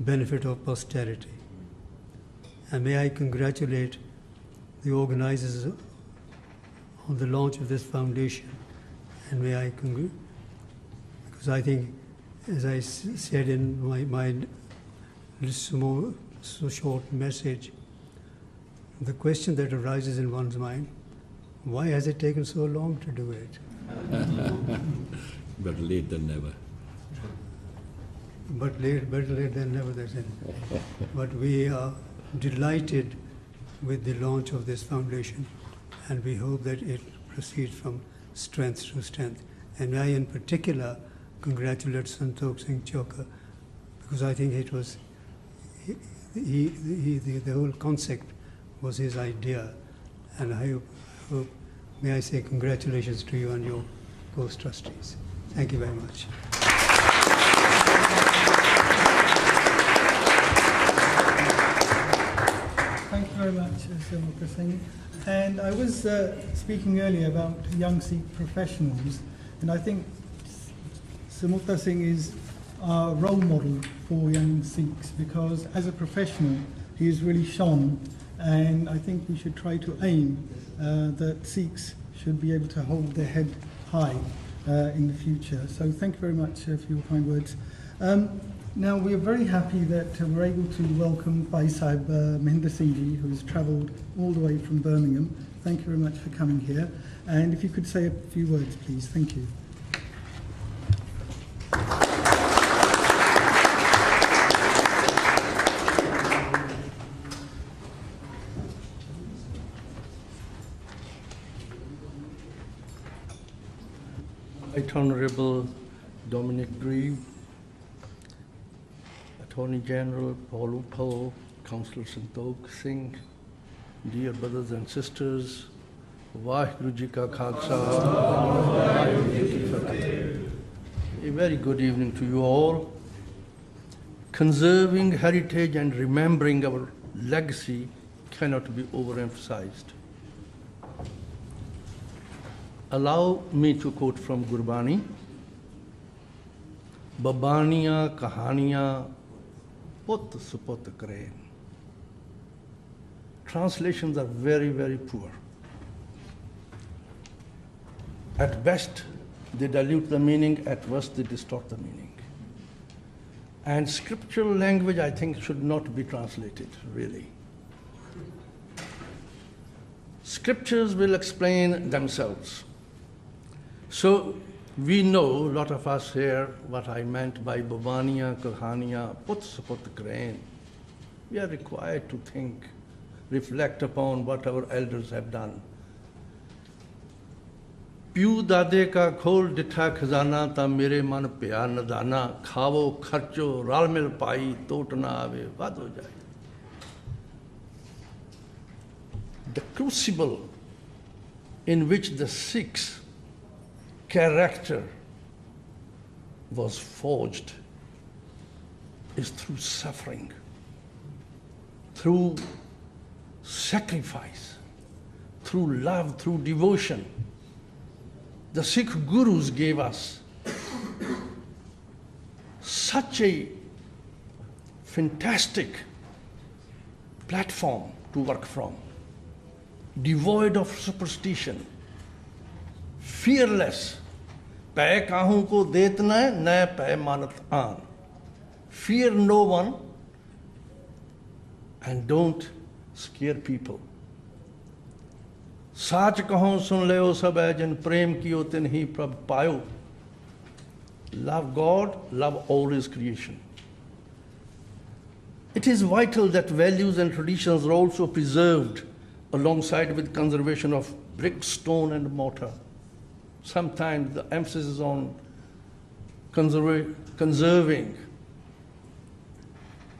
benefit of posterity. And may I congratulate the organizers on the launch of this foundation. And may I because I think, as I said in my small, so short message, the question that arises in one's mind, why has it taken so long to do it? Better late than never. But better late than never, that's it. But we are delighted with the launch of this foundation, and we hope that it proceeds from strength to strength. And I, in particular, congratulate Santokh Singh Chhokar, because I think it was the whole concept was his idea, and I hope, may I say congratulations to you and your post trustees. Thank you very much. Thank you very much, Sir Singh. And I was speaking earlier about young Sikh professionals, and I think Sir Singh is our role model for young Sikhs, because as a professional he has really shone, and I think we should try to aim that Sikhs should be able to hold their head high in the future. So thank you very much for your kind words. Now we are very happy that we're able to welcome Bhai Sahib Mahinder Singh Ji, who has travelled all the way from Birmingham. Thank you very much for coming here. And if you could say a few words, please. Thank you. Right Honourable Dominic Grieve, Attorney General Paul Uppal, Councillor Santokh Singh, dear brothers and sisters, Vaheguru Ji Ka Khalsa, Vaheguru Ji Ki Fateh. A very good evening to you all. Conserving heritage and remembering our legacy cannot be overemphasized. Allow me to quote from Gurbani, Babaniya Kahaniya Put Suput Kare. Translations are very, very poor. At best, they dilute the meaning, at worst, they distort the meaning. And scriptural language, I think, should not be translated, really. Scriptures will explain themselves. So we know, a lot of us here, what I meant by Babaniya, Kahaniya, Put Suput Kare. We are required to think, reflect upon what our elders have done. Pyu dade ka khol ditha khazana ta mere man pya nadana khavo kharcho ral mil pai tot na ave vad ho jaye. The crucible in which the Sikhs' character was forged is through suffering, through sacrifice, through love, through devotion. The Sikh gurus gave us such a fantastic platform to work from, devoid of superstition, fearless. Pay kahu ko detna na pay manat aan. Fear no one and don't scare people. साच कहो सुन लेओ सब है जिन प्रेम कियो तिन ही प्रभ पायो. Love God, love all His creation. It is vital that values and traditions are also preserved alongside with conservation of brick, stone, and mortar. Sometimes the emphasis is on conserving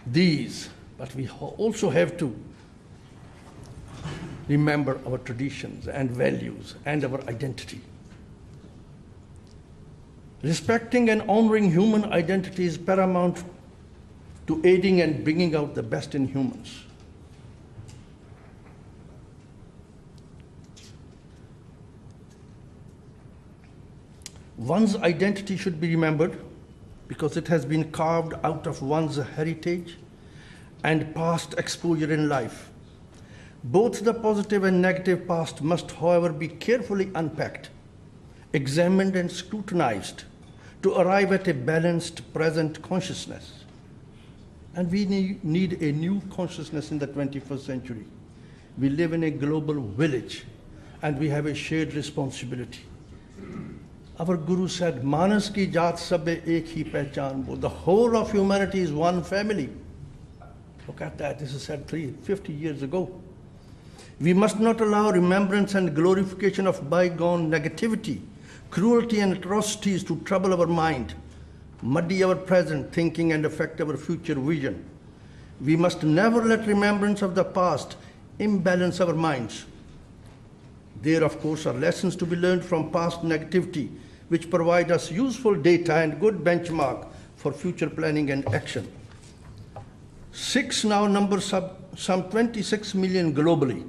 these, but we also have to remember our traditions and values and our identity. Respecting and honoring human identity is paramount to aiding and bringing out the best in humans. One's identity should be remembered because it has been carved out of one's heritage and past exposure in life. Both the positive and negative past must, however, be carefully unpacked, examined, and scrutinized to arrive at a balanced present consciousness. And we need a new consciousness in the 21st century. We live in a global village and we have a shared responsibility. Our Guru said, Manas ki jaat sabbe ek hi pehchan bo. The whole of humanity is one family. Look at that, this is said 50 years ago. We must not allow remembrance and glorification of bygone negativity, cruelty and atrocities to trouble our mind, muddy our present thinking and affect our future vision. We must never let remembrance of the past imbalance our minds. There, of course, are lessons to be learned from past negativity, which provide us useful data and good benchmark for future planning and action. Sikhs now number some 26 million globally.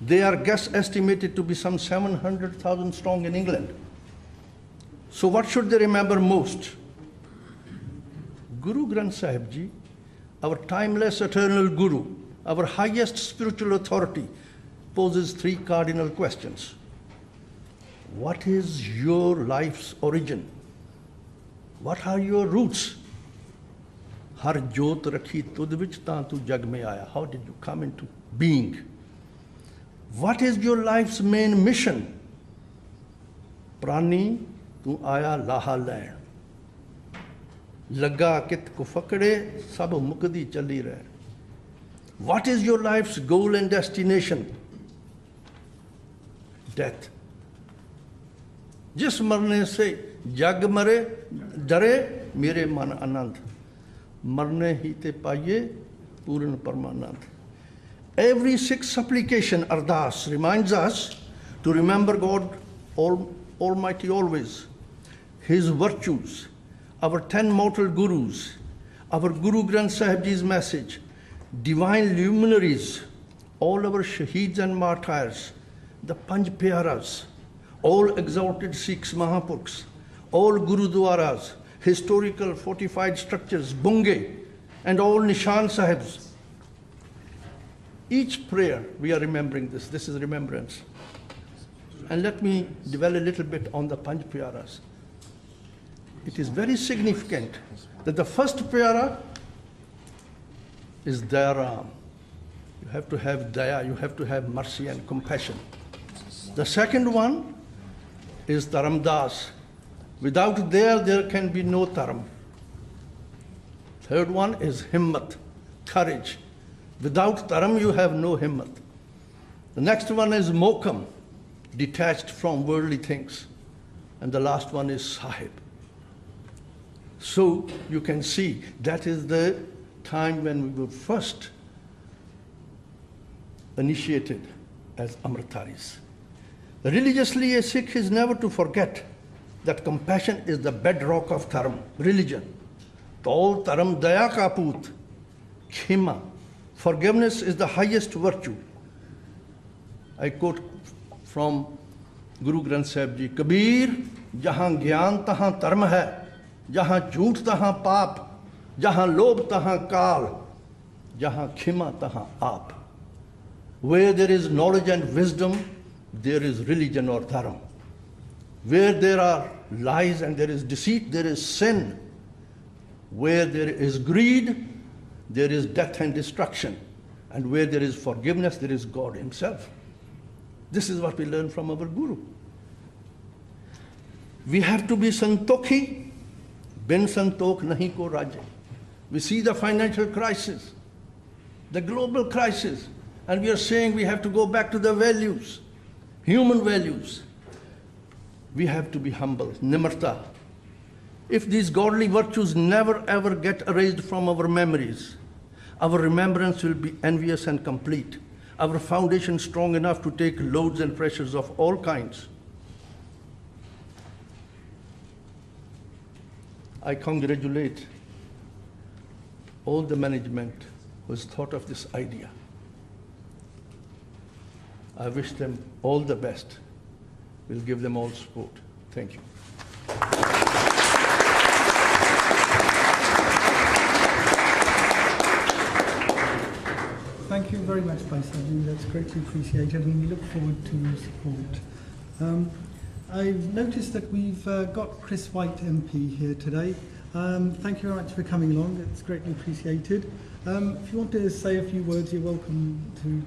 They are estimated to be some 700,000 strong in England. So what should they remember most? Guru Granth Sahib Ji, our timeless eternal Guru, our highest spiritual authority, poses 3 cardinal questions. What is your life's origin? What are your roots? Har jot rakhi tud vich taan tu jag mein aaya. How did you come into being? What is your life's main mission? Prani tu aaya laha lain. Laga kit ko fakde sab mukdi chali rahe. What is your life's goal and destination? Death. Jis marne se jag mare dare mere man anand. Marne hi te paye puran parmanand. Every Sikh supplication, ardas, reminds us to remember God Almighty always, His virtues, our 10 mortal gurus, our Guru Granth Sahib Ji's message, divine luminaries, all our shaheeds and martyrs, the Panj Pyaras, all exalted Sikhs Mahapurukhs, all Gurudwaras, historical fortified structures, Bunge, and all Nishan Sahibs. Each prayer, we are remembering this. This is remembrance. And let me dwell a little bit on the Panj Pyaras. It is very significant that the first Pyara is Dayaram. You have to have Daya, you have to have mercy and compassion. The second one is Dharamdas. Without there can be no Dharam. Third one is Himmat, courage. Without Dharam, you have no Himmat. The next one is Mokam, detached from worldly things. And the last one is Sahib. So you can see that is the time when we were first initiated as Amritaris. Religiously, a Sikh is never to forget that compassion is the bedrock of Dharam, religion. Tol Dharam Daya Kaput, Khima. Forgiveness is the highest virtue. I quote from Guru Granth Sahib Ji, Kabir, jahan gyan tahan dharma hai, jahan jhoot tahan paap, jahan lobh tahan kal, jahan khima tahan aap. Where there is knowledge and wisdom, there is religion or dharma. Where there are lies and there is deceit, there is sin. Where there is greed, there is death and destruction. And where there is forgiveness, there is God Himself. This is what we learn from our Guru. We have to be Santokhi, bin Santokh nahi ko raje. We see the financial crisis, the global crisis, and we are saying we have to go back to the values, human values. We have to be humble, nimarta. If these godly virtues never ever get erased from our memories, our remembrance will be envious and complete. Our foundation strong enough to take loads and pressures of all kinds. I congratulate all the management who has thought of this idea. I wish them all the best. We'll give them all support. Thank you. Thank you very much, Baisaji. That's greatly appreciated, and we look forward to your support. I've noticed that we've got Chris White MP here today. Thank you very much for coming along. It's greatly appreciated. If you want to say a few words, you're welcome to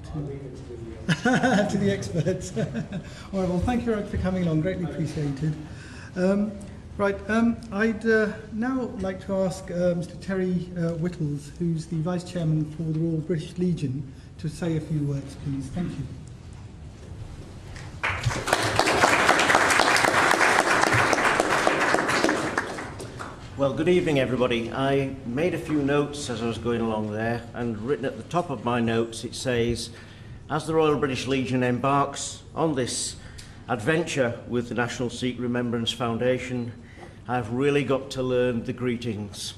the experts. All right, well, thank you very much for coming along. Greatly appreciated. I'd now like to ask Mr. Terry Whittles, who's the Vice Chairman for the Royal British Legion, to say a few words, please. Thank you. Well, good evening, everybody. I made a few notes as I was going along there, and written at the top of my notes it says, as the Royal British Legion embarks on this adventure with the National Sikh Remembrance Foundation, I've really got to learn the greetings.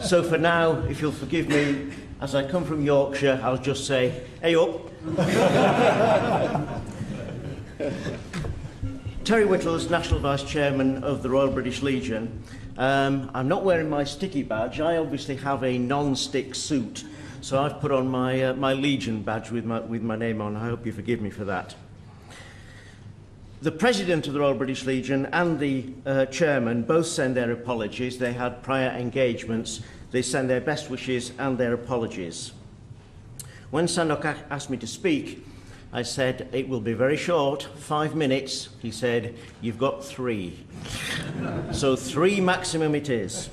So for now, if you'll forgive me, as I come from Yorkshire, I'll just say, hey up. Terry Whittles, National Vice Chairman of the Royal British Legion. I'm not wearing my sticky badge. I obviously have a non-stick suit, so I've put on my my Legion badge with my name on. I hope you forgive me for that. The President of the Royal British Legion and the Chairman both send their apologies. They had prior engagements. They send their best wishes and their apologies. When Santokh asked me to speak, I said, it will be very short, 5 minutes. He said, you've got 3. So 3 maximum it is.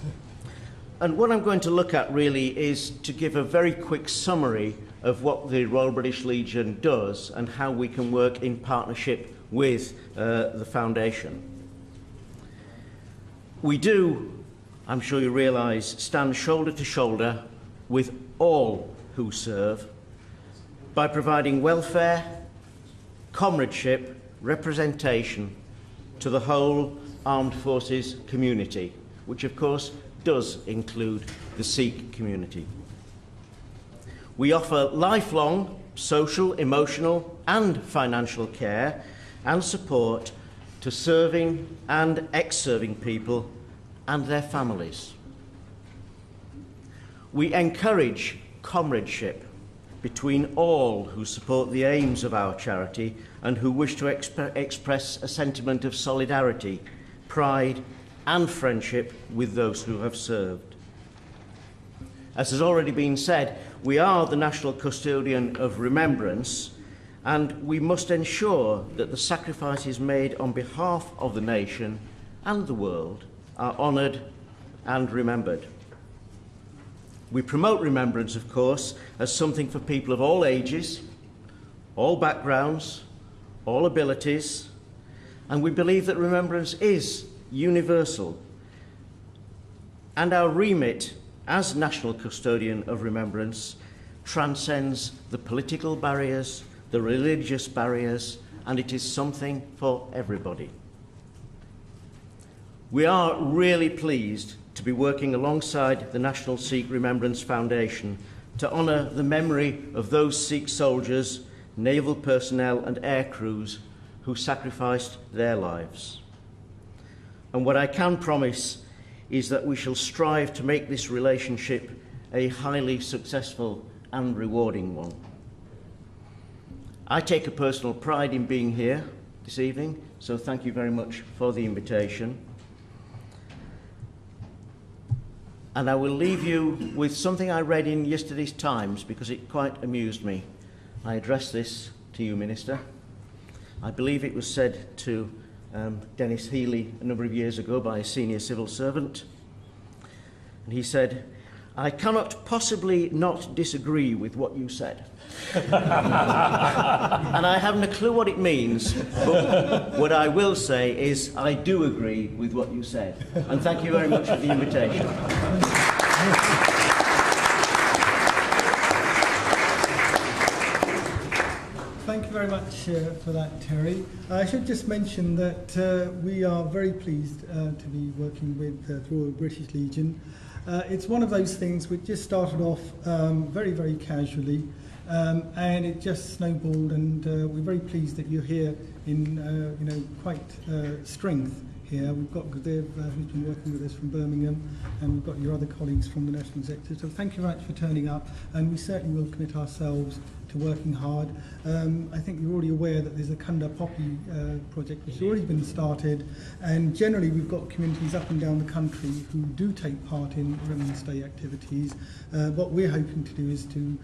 And what I'm going to look at really is to give a very quick summary of what the Royal British Legion does and how we can work in partnership with the foundation. We do, I'm sure you realise, stand shoulder to shoulder with all who serve by providing welfare, comradeship, representation to the whole armed forces community, which of course does include the Sikh community. We offer lifelong social, emotional and financial care and support to serving and ex-serving people and their families. We encourage comradeship between all who support the aims of our charity and who wish to express a sentiment of solidarity, pride and friendship with those who have served. As has already been said, we are the National Custodian of Remembrance, and we must ensure that the sacrifices made on behalf of the nation and the world are honoured and remembered. We promote remembrance, of course, as something for people of all ages, all backgrounds, all abilities, and we believe that remembrance is universal. And our remit as National Custodian of Remembrance transcends the political barriers, the religious barriers, and it is something for everybody. We are really pleased to be working alongside the National Sikh Remembrance Foundation to honour the memory of those Sikh soldiers, naval personnel and air crews who sacrificed their lives. And what I can promise is that we shall strive to make this relationship a highly successful and rewarding one. I take a personal pride in being here this evening, so thank you very much for the invitation. And I will leave you with something I read in yesterday's Times because it quite amused me. I address this to you, Minister. I believe it was said to Dennis Healy a number of years ago by a senior civil servant. And he said, "I cannot possibly not disagree with what you said." And I haven't a clue what it means, but what I will say is I do agree with what you said. And thank you very much for the invitation. Thank you very much for that, Terry. I should just mention that we are very pleased to be working with the Royal British Legion. It's one of those things which just started off very, very casually, and it just snowballed, and we're very pleased that you're here in quite strength here. We've got Gudev, who's been working with us from Birmingham, and we've got your other colleagues from the National Executive. So thank you very much for turning up, and we certainly will commit ourselves to working hard. I think you're already aware that there's a Kunda Poppy project which has already been started, and generally we've got communities up and down the country who do take part in Remembrance Day activities. What we're hoping to do is to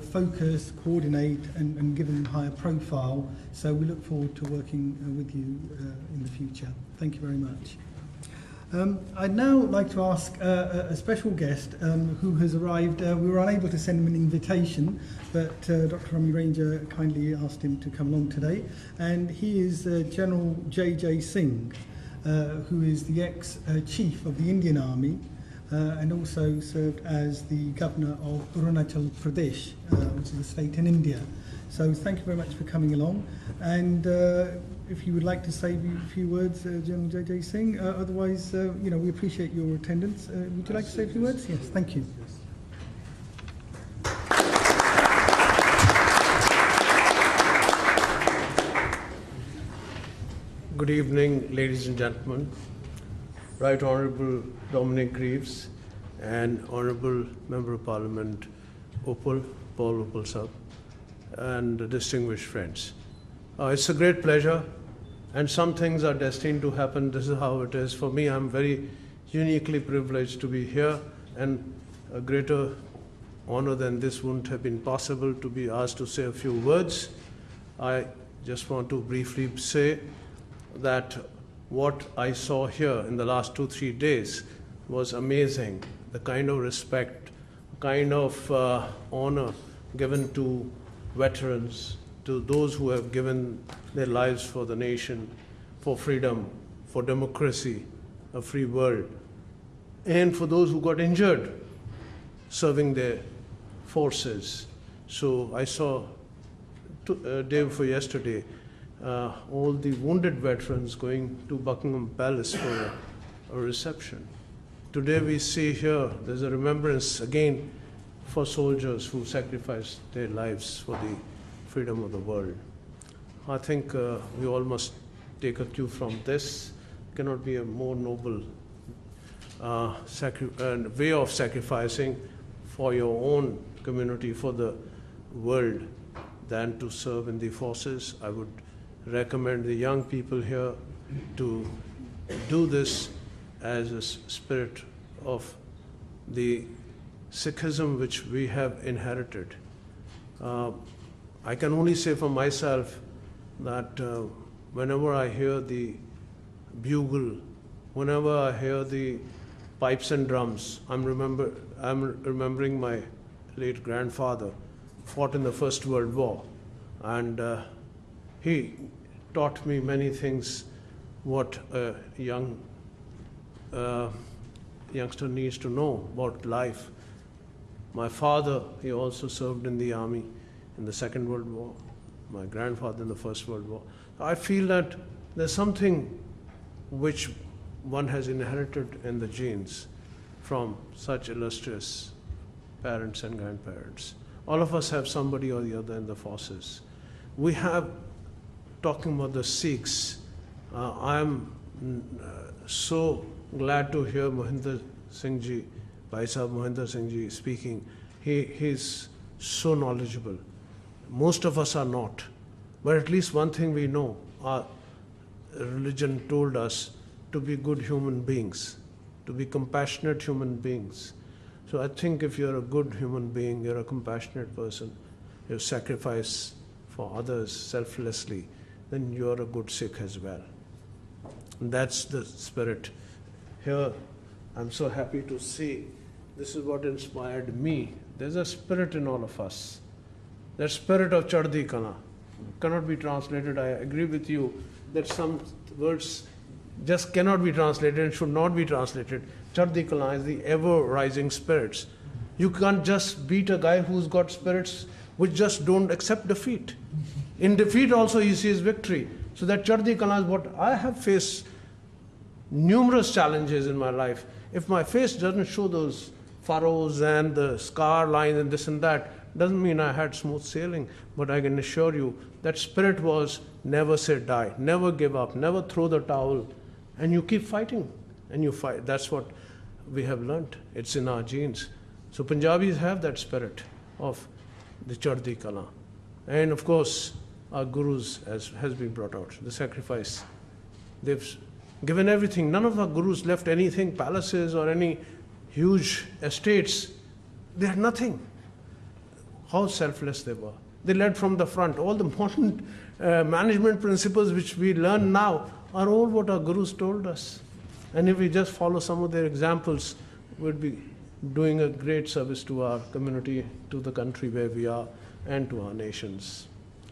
focus, coordinate, and give them higher profile. So we look forward to working with you in the future. Thank you very much. I'd now like to ask a special guest who has arrived. We were unable to send him an invitation, but Dr. Rami Ranger kindly asked him to come along today. And he is General J.J. Singh, who is the ex-chief of the Indian Army, and also served as the governor of Arunachal Pradesh, which is a state in India. So thank you very much for coming along. And if you would like to say a few words, General J.J. Singh. Otherwise, we appreciate your attendance. Would you like to say a few words? Yes, thank you. Good evening, ladies and gentlemen. Right Honourable Dominic Greaves and Honourable Member of Parliament Paul Uppal sir, and distinguished friends. It's a great pleasure, and some things are destined to happen. This is how it is. For me, I'm very uniquely privileged to be here, and a greater honor than this wouldn't have been possible to be asked to say a few words. I just want to briefly say that what I saw here in the last 2-3 days was amazing. The kind of respect, kind of honor given to veterans, to those who have given their lives for the nation, for freedom, for democracy, a free world, and for those who got injured serving their forces. So I saw day before yesterday all the wounded veterans going to Buckingham Palace for a reception. Today we see here there's a remembrance again for soldiers who sacrificed their lives for the freedom of the world. I think we all must take a cue from this. Cannot be a more noble way of sacrificing for your own community, for the world, than to serve in the forces. I would recommend the young people here to do this as a spirit of the Sikhism which we have inherited. I can only say for myself that whenever I hear the bugle, whenever I hear the pipes and drums, I'm remembering my late grandfather fought in the First World War, and he taught me many things what a youngster needs to know about life. My father, he also served in the army in the Second World War, my grandfather in the First World War. I feel that there's something which one has inherited in the genes from such illustrious parents and grandparents. All of us have somebody or the other in the forces. We have, talking about the Sikhs, I am so glad to hear Mohinder Singh ji, Bhai Sahib Mohinder Singh ji speaking. He's so knowledgeable. Most of us are not. But at least one thing we know, our religion told us to be good human beings, to be compassionate human beings. So I think if you're a good human being, you're a compassionate person, you sacrifice for others selflessly, then you're a good Sikh as well. And that's the spirit. Here, I'm so happy to see this is what inspired me. There's a spirit in all of us. That spirit of Chardi Kala cannot be translated. I agree with you that some words just cannot be translated and should not be translated. Chardi Kala is the ever-rising spirits. You can't just beat a guy who's got spirits which just don't accept defeat. In defeat also he sees victory. So that Chardi Kala is what I have faced numerous challenges in my life. If my face doesn't show those furrows and the scar lines and this and that, doesn't mean I had smooth sailing, but I can assure you that spirit was never say die, never give up, never throw the towel, and you keep fighting, and you fight. That's what we have learnt. It's in our genes. So Punjabis have that spirit of the Chardi Kala. And of course, our gurus, as has been brought out, the sacrifice. They've given everything. None of our gurus left anything, palaces or any huge estates. They had nothing. How selfless they were. They led from the front. All the modern management principles which we learn now are all what our gurus told us. And if we just follow some of their examples, we'd be doing a great service to our community, to the country where we are, and to our nations.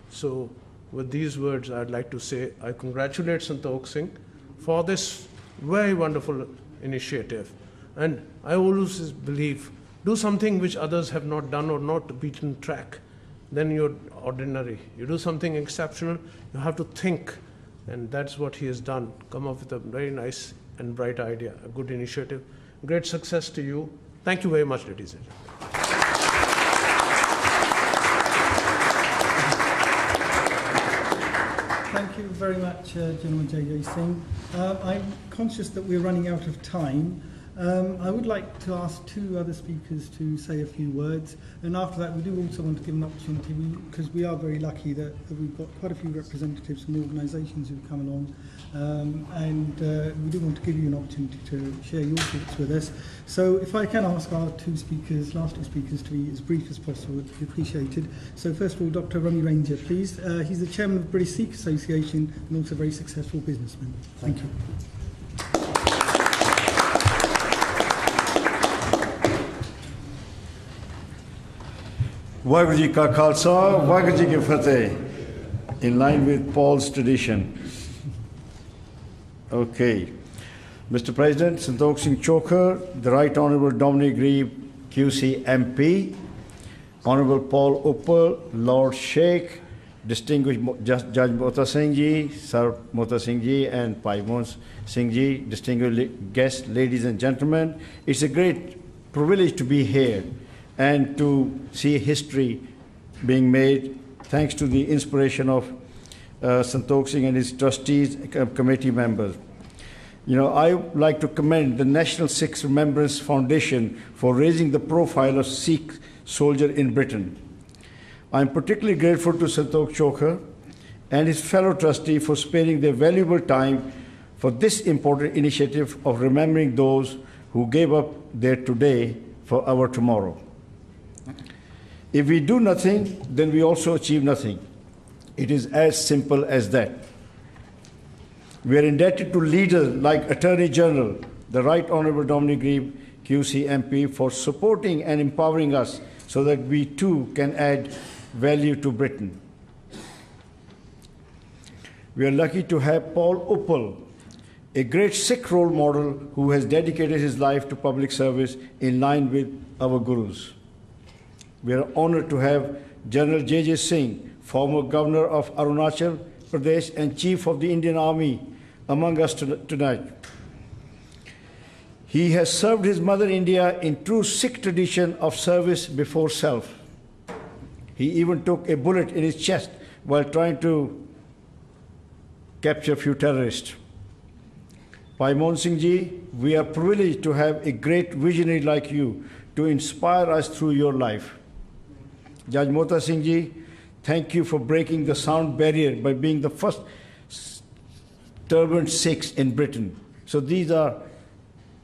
So with these words, I'd like to say I congratulate Santokh Singh for this very wonderful initiative. And I always believe, do something which others have not done or not beaten track, then you're ordinary. You do something exceptional, you have to think. And that's what he has done, come up with a very nice and bright idea, a good initiative. Great success to you. Thank you very much, ladies and gentlemen. Thank you very much, Gentleman J.J. Singh. I'm conscious that we're running out of time. I would like to ask two other speakers to say a few words, and after that we do also want to give an opportunity, because we are very lucky that we've got quite a few representatives from organisations who've come along, and we do want to give you an opportunity to share your thoughts with us. So if I can ask our last two speakers to be as brief as possible, it would be appreciated. So first of all, Dr. Ronnie Ranger, please. He's the chairman of the British Sikh Association and also a very successful businessman. Thank you. Waheguru Ji Ka Khalsa, Waheguru Ji Ki Fateh, in line with Paul's tradition. Okay. Mr. President, Santokh Singh Chhokar, the Right Honourable Dominic Grieve, QC MP, Honourable Paul Uppal, Lord Sheikh, Distinguished Judge Mota Singh Ji, Sir Mota Singh Ji, and Pai Mons Singh Ji, distinguished guests, ladies and gentlemen, it's a great privilege to be here and to see history being made thanks to the inspiration of Santokh Singh and his trustees, committee members. You know, I would like to commend the National Sikh Remembrance Foundation for raising the profile of Sikh soldier in Britain. I am particularly grateful to Santokh Chhokar and his fellow trustee for sparing their valuable time for this important initiative of remembering those who gave up their today for our tomorrow. If we do nothing, then we also achieve nothing. It is as simple as that. We are indebted to leaders like Attorney General, the Right Honourable Dominic Grieve, QC MP, for supporting and empowering us so that we too can add value to Britain. We are lucky to have Paul Uppal, a great Sikh role model who has dedicated his life to public service in line with our gurus. We are honoured to have General J.J. Singh, former Governor of Arunachal Pradesh and Chief of the Indian Army, among us tonight. He has served his mother India in true Sikh tradition of service before self. He even took a bullet in his chest while trying to capture a few terrorists. Pai Mon Singh Ji, we are privileged to have a great visionary like you to inspire us through your life. Judge Mota Singh Ji, thank you for breaking the sound barrier by being the first turbaned Sikhs in Britain. So these are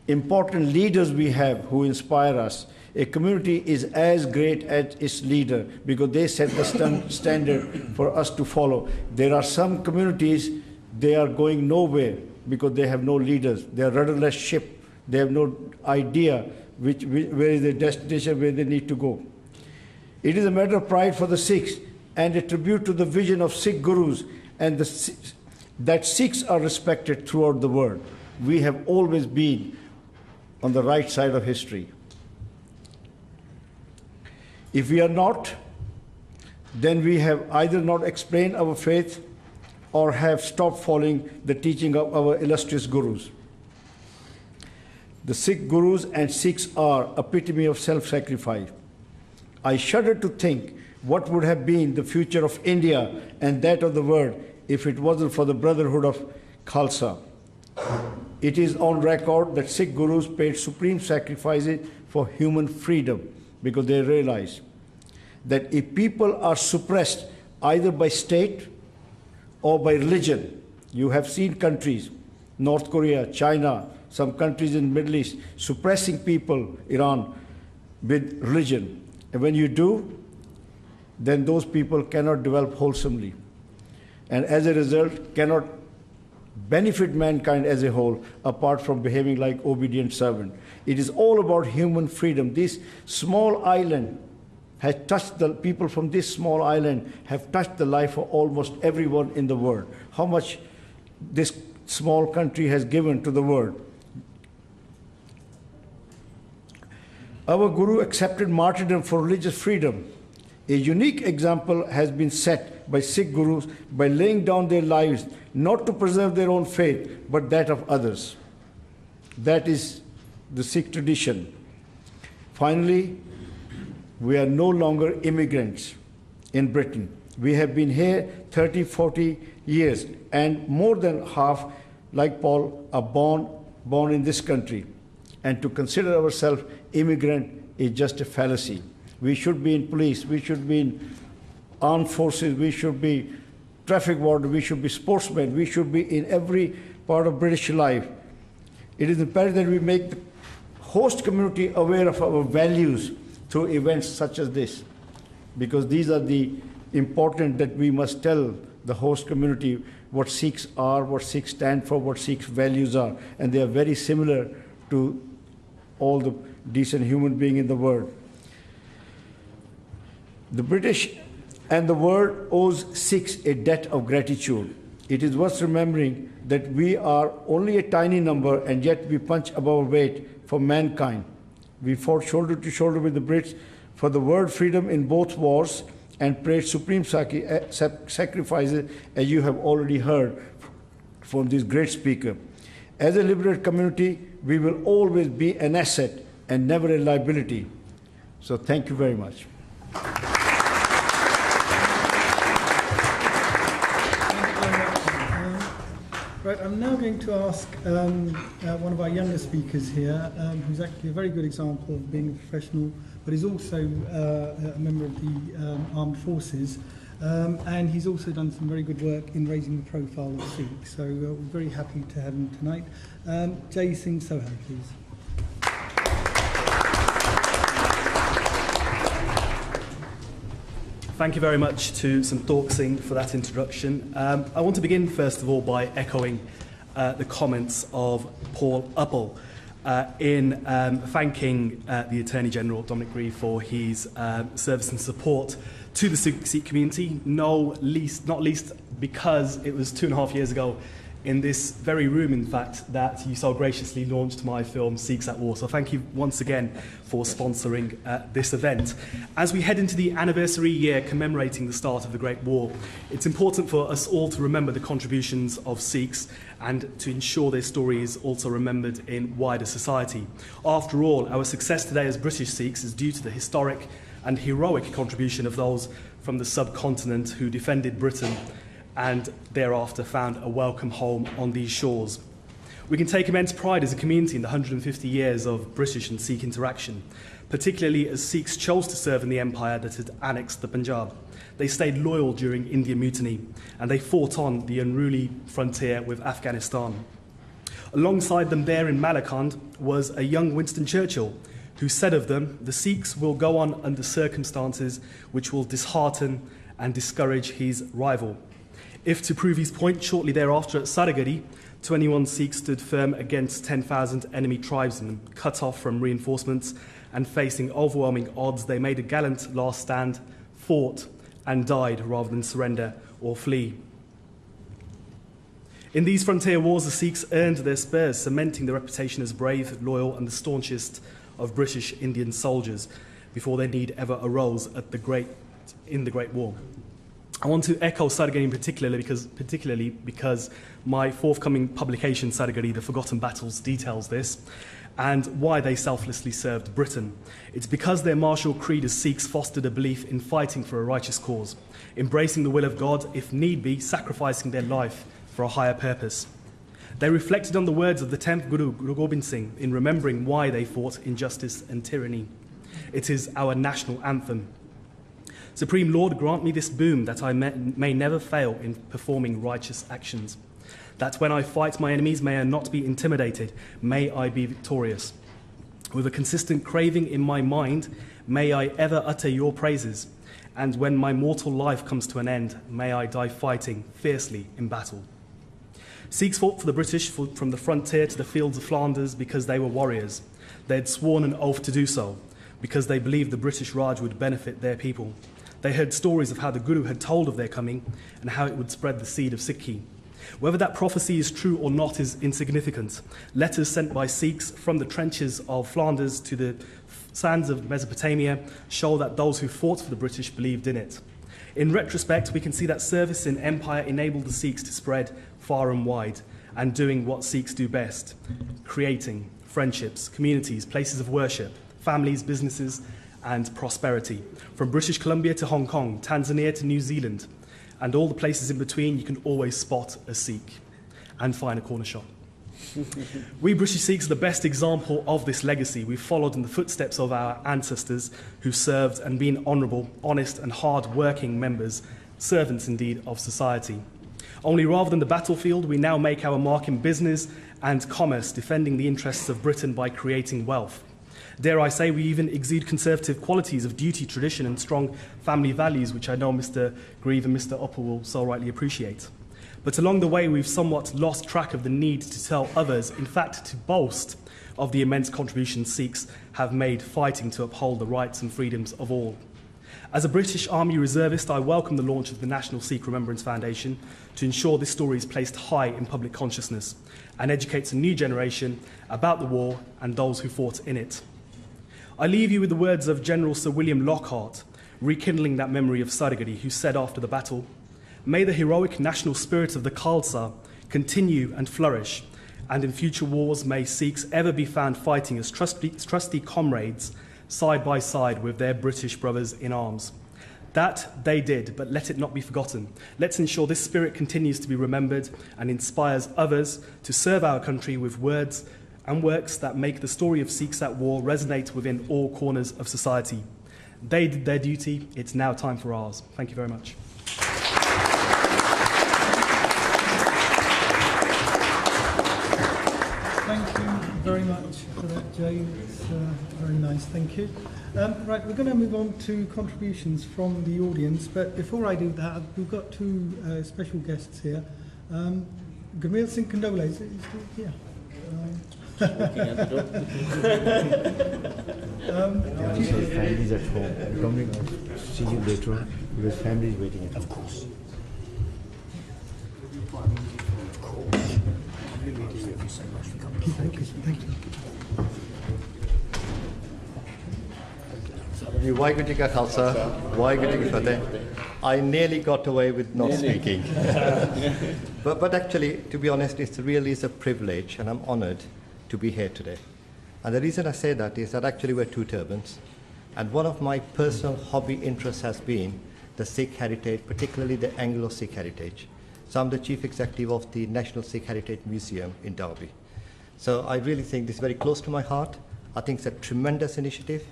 important leaders we have who inspire us. A community is as great as its leader because they set the standard for us to follow. There are some communities, they are going nowhere because they have no leaders. They are rudderless ship. They have no idea where is their destination, where they need to go. It is a matter of pride for the Sikhs and a tribute to the vision of Sikh gurus and that Sikhs are respected throughout the world. We have always been on the right side of history. If we are not, then we have either not explained our faith or have stopped following the teaching of our illustrious gurus. The Sikh gurus and Sikhs are epitome of self-sacrifice. I shudder to think what would have been the future of India and that of the world if it wasn't for the brotherhood of Khalsa. It is on record that Sikh gurus paid supreme sacrifices for human freedom because they realized that if people are suppressed either by state or by religion, you have seen countries, North Korea, China, some countries in the Middle East, suppressing people, Iran, with religion. And when you do, then those people cannot develop wholesomely. And as a result, cannot benefit mankind as a whole, apart from behaving like obedient servant. It is all about human freedom. This small island has touched the people from this small island have touched the life of almost everyone in the world. How much this small country has given to the world. Our Guru accepted martyrdom for religious freedom. A unique example has been set by Sikh Gurus by laying down their lives not to preserve their own faith, but that of others. That is the Sikh tradition. Finally, we are no longer immigrants in Britain. We have been here 30, 40 years, and more than half, like Paul, are born in this country. And to consider ourselves immigrant is just a fallacy. We should be in police, we should be in armed forces, we should be traffic warden, we should be sportsmen, we should be in every part of British life. It is imperative that we make the host community aware of our values through events such as this, because these are the important that we must tell the host community what Sikhs are, what Sikhs stand for, what Sikhs values are, and they are very similar to all the decent human beings in the world. The British and the world owes Sikhs a debt of gratitude. It is worth remembering that we are only a tiny number and yet we punch above our weight for mankind. We fought shoulder to shoulder with the Brits for the world freedom in both wars and paid supreme sacrifices, as you have already heard from this great speaker. As a liberated community, we will always be an asset and never a liability. So thank you very much. Right, I'm now going to ask one of our younger speakers here, who's actually a very good example of being a professional, but is also a member of the armed forces, and he's also done some very good work in raising the profile of Sikhs. So we're very happy to have him tonight. Jai Singh Sohan, please. Thank you very much to Santokh Singh for that introduction. I want to begin first of all by echoing the comments of Paul Uppal in thanking the Attorney General Dominic Grieve for his service and support to the Sikh community, not least because it was 2.5 years ago in this very room, in fact, that you so graciously launched my film Sikhs at War. So thank you once again for sponsoring this event. As we head into the anniversary year commemorating the start of the Great War, it's important for us all to remember the contributions of Sikhs and to ensure their story is also remembered in wider society. After all, our success today as British Sikhs is due to the historic and heroic contribution of those from the subcontinent who defended Britain and thereafter found a welcome home on these shores. We can take immense pride as a community in the 150 years of British and Sikh interaction, particularly as Sikhs chose to serve in the empire that had annexed the Punjab. They stayed loyal during Indian Mutiny, and they fought on the unruly frontier with Afghanistan. Alongside them there in Malakand was a young Winston Churchill, who said of them, "The Sikhs will go on under circumstances which will dishearten and discourage his rival." If, to prove his point, shortly thereafter at Sardar, 21 Sikhs stood firm against 10,000 enemy tribesmen, cut off from reinforcements and facing overwhelming odds, they made a gallant last stand, fought and died rather than surrender or flee. In these frontier wars, the Sikhs earned their spurs, cementing their reputation as brave, loyal and the staunchest of British Indian soldiers before their need ever arose in the Great War. I want to echo Sardar particularly because my forthcoming publication, Sardar, The Forgotten Battles, details this, and why they selflessly served Britain. It's because their martial creed as Sikhs fostered a belief in fighting for a righteous cause, embracing the will of God, if need be, sacrificing their life for a higher purpose. They reflected on the words of the 10th Guru, Guru Gobind Singh, in remembering why they fought injustice and tyranny. It is our national anthem. Supreme Lord, grant me this boon that I may never fail in performing righteous actions. That when I fight my enemies, may I not be intimidated, may I be victorious. With a consistent craving in my mind, may I ever utter your praises. And when my mortal life comes to an end, may I die fighting fiercely in battle. Sikhs fought for the British from the frontier to the fields of Flanders because they were warriors. They had sworn an oath to do so, because they believed the British Raj would benefit their people. They heard stories of how the Guru had told of their coming and how it would spread the seed of Sikhi. Whether that prophecy is true or not is insignificant. Letters sent by Sikhs from the trenches of Flanders to the sands of Mesopotamia show that those who fought for the British believed in it. In retrospect, we can see that service in empire enabled the Sikhs to spread far and wide and doing what Sikhs do best, creating friendships, communities, places of worship, families, businesses, and prosperity. From British Columbia to Hong Kong, Tanzania to New Zealand, and all the places in between, you can always spot a Sikh and find a corner shop. We British Sikhs are the best example of this legacy. We've followed in the footsteps of our ancestors who served and been honourable, honest and hard-working members, servants indeed of society. Only rather than the battlefield, we now make our mark in business and commerce, defending the interests of Britain by creating wealth. Dare I say, we even exude conservative qualities of duty, tradition and strong family values, which I know Mr. Grieve and Mr. Upper will so rightly appreciate. But along the way, we've somewhat lost track of the need to tell others, in fact, to boast of the immense contributions Sikhs have made fighting to uphold the rights and freedoms of all. As a British Army reservist, I welcome the launch of the National Sikh Remembrance Foundation to ensure this story is placed high in public consciousness and educates a new generation about the war and those who fought in it. I leave you with the words of General Sir William Lockhart, rekindling that memory of Sardar, who said after the battle, "May the heroic national spirit of the Khalsa continue and flourish, and in future wars may Sikhs ever be found fighting as trusty comrades side by side with their British brothers in arms." That they did, but let it not be forgotten. Let's ensure this spirit continues to be remembered and inspires others to serve our country with words and works that make the story of Sikhs at war resonate within all corners of society. They did their duty, it's now time for ours. Thank you very much. Thank you very much for that, Jay. It's very nice, thank you. Right, we're going to move on to contributions from the audience, but before I do that, we've got two special guests here. Gurmeet Singh Kandole is here. Families at home. Dominic, I'll see you later on because family is waiting at home. Of course. Of course. Thank you so much for coming. Thank you. Thank you. Waheguru Ji Ka Khalsa, Waheguru Ji Ki Fateh. I nearly got away with not speaking. but actually, to be honest, it really is a privilege and I'm honoured to be here today. And the reason I say that is that actually we're two turbans. And one of my personal hobby interests has been the Sikh heritage, particularly the Anglo-Sikh heritage. So I'm the Chief Executive of the National Sikh Heritage Museum in Derby. So I really think this is very close to my heart. I think it's a tremendous initiative.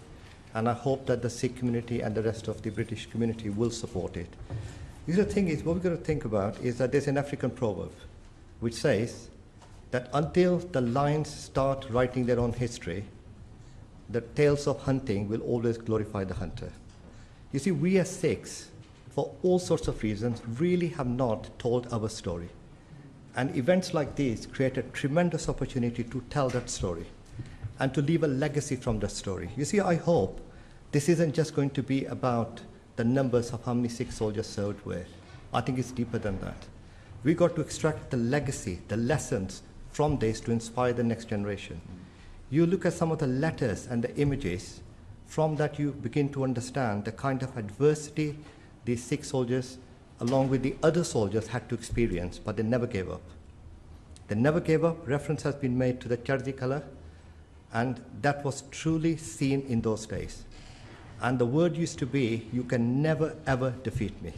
And I hope that the Sikh community and the rest of the British community will support it. The other thing is, what we've got to think about is that there's an African proverb which says, that until the lions start writing their own history, the tales of hunting will always glorify the hunter. You see, we as Sikhs, for all sorts of reasons, really have not told our story. And events like these create a tremendous opportunity to tell that story and to leave a legacy from that story. You see, I hope this isn't just going to be about the numbers of how many Sikh soldiers served where. I think it's deeper than that. We've got to extract the legacy, the lessons from this to inspire the next generation. You look at some of the letters and the images, from that you begin to understand the kind of adversity these Sikh soldiers, along with the other soldiers, had to experience, but they never gave up. They never gave up. Reference has been made to the chardi color, and that was truly seen in those days. And the word used to be, you can never ever defeat me.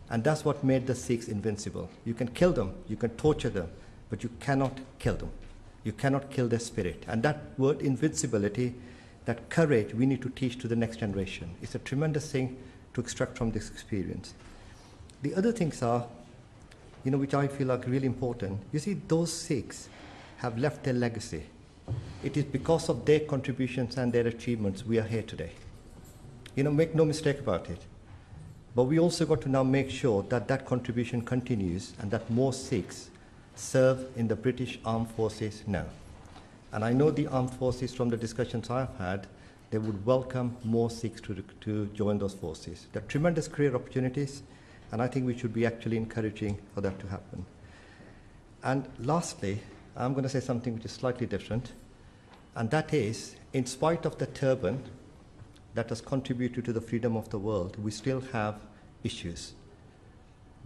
And that's what made the Sikhs invincible. You can kill them, you can torture them, but you cannot kill them. You cannot kill their spirit. And that word invincibility, that courage, we need to teach to the next generation. It's a tremendous thing to extract from this experience. The other things are, which I feel are really important. You see, those Sikhs have left their legacy. It is because of their contributions and their achievements we are here today. Make no mistake about it. But we also got to now make sure that that contribution continues and that more Sikhs serve in the British Armed Forces now. And I know the armed forces, from the discussions I've had, they would welcome more Sikhs to join those forces. There are tremendous career opportunities, and I think we should be actually encouraging for that to happen. And lastly, I'm going to say something which is slightly different, and that is, in spite of the turban that has contributed to the freedom of the world, we still have issues.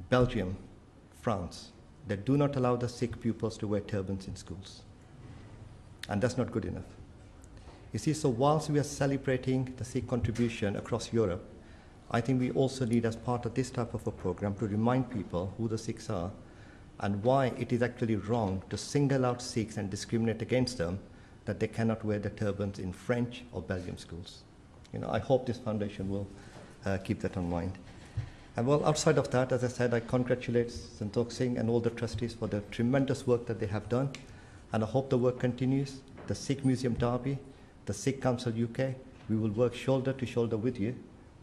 Belgium, France, they do not allow the Sikh pupils to wear turbans in schools. And that's not good enough. You see, so whilst we are celebrating the Sikh contribution across Europe, I think we also need, as part of this type of a program, to remind people who the Sikhs are and why it is actually wrong to single out Sikhs and discriminate against them, that they cannot wear the turbans in French or Belgian schools. I hope this foundation will keep that in mind. And well, outside of that, as I said, I congratulate Santokh Singh and all the trustees for the tremendous work that they have done. And I hope the work continues. The Sikh Museum Derby, the Sikh Council UK, we will work shoulder to shoulder with you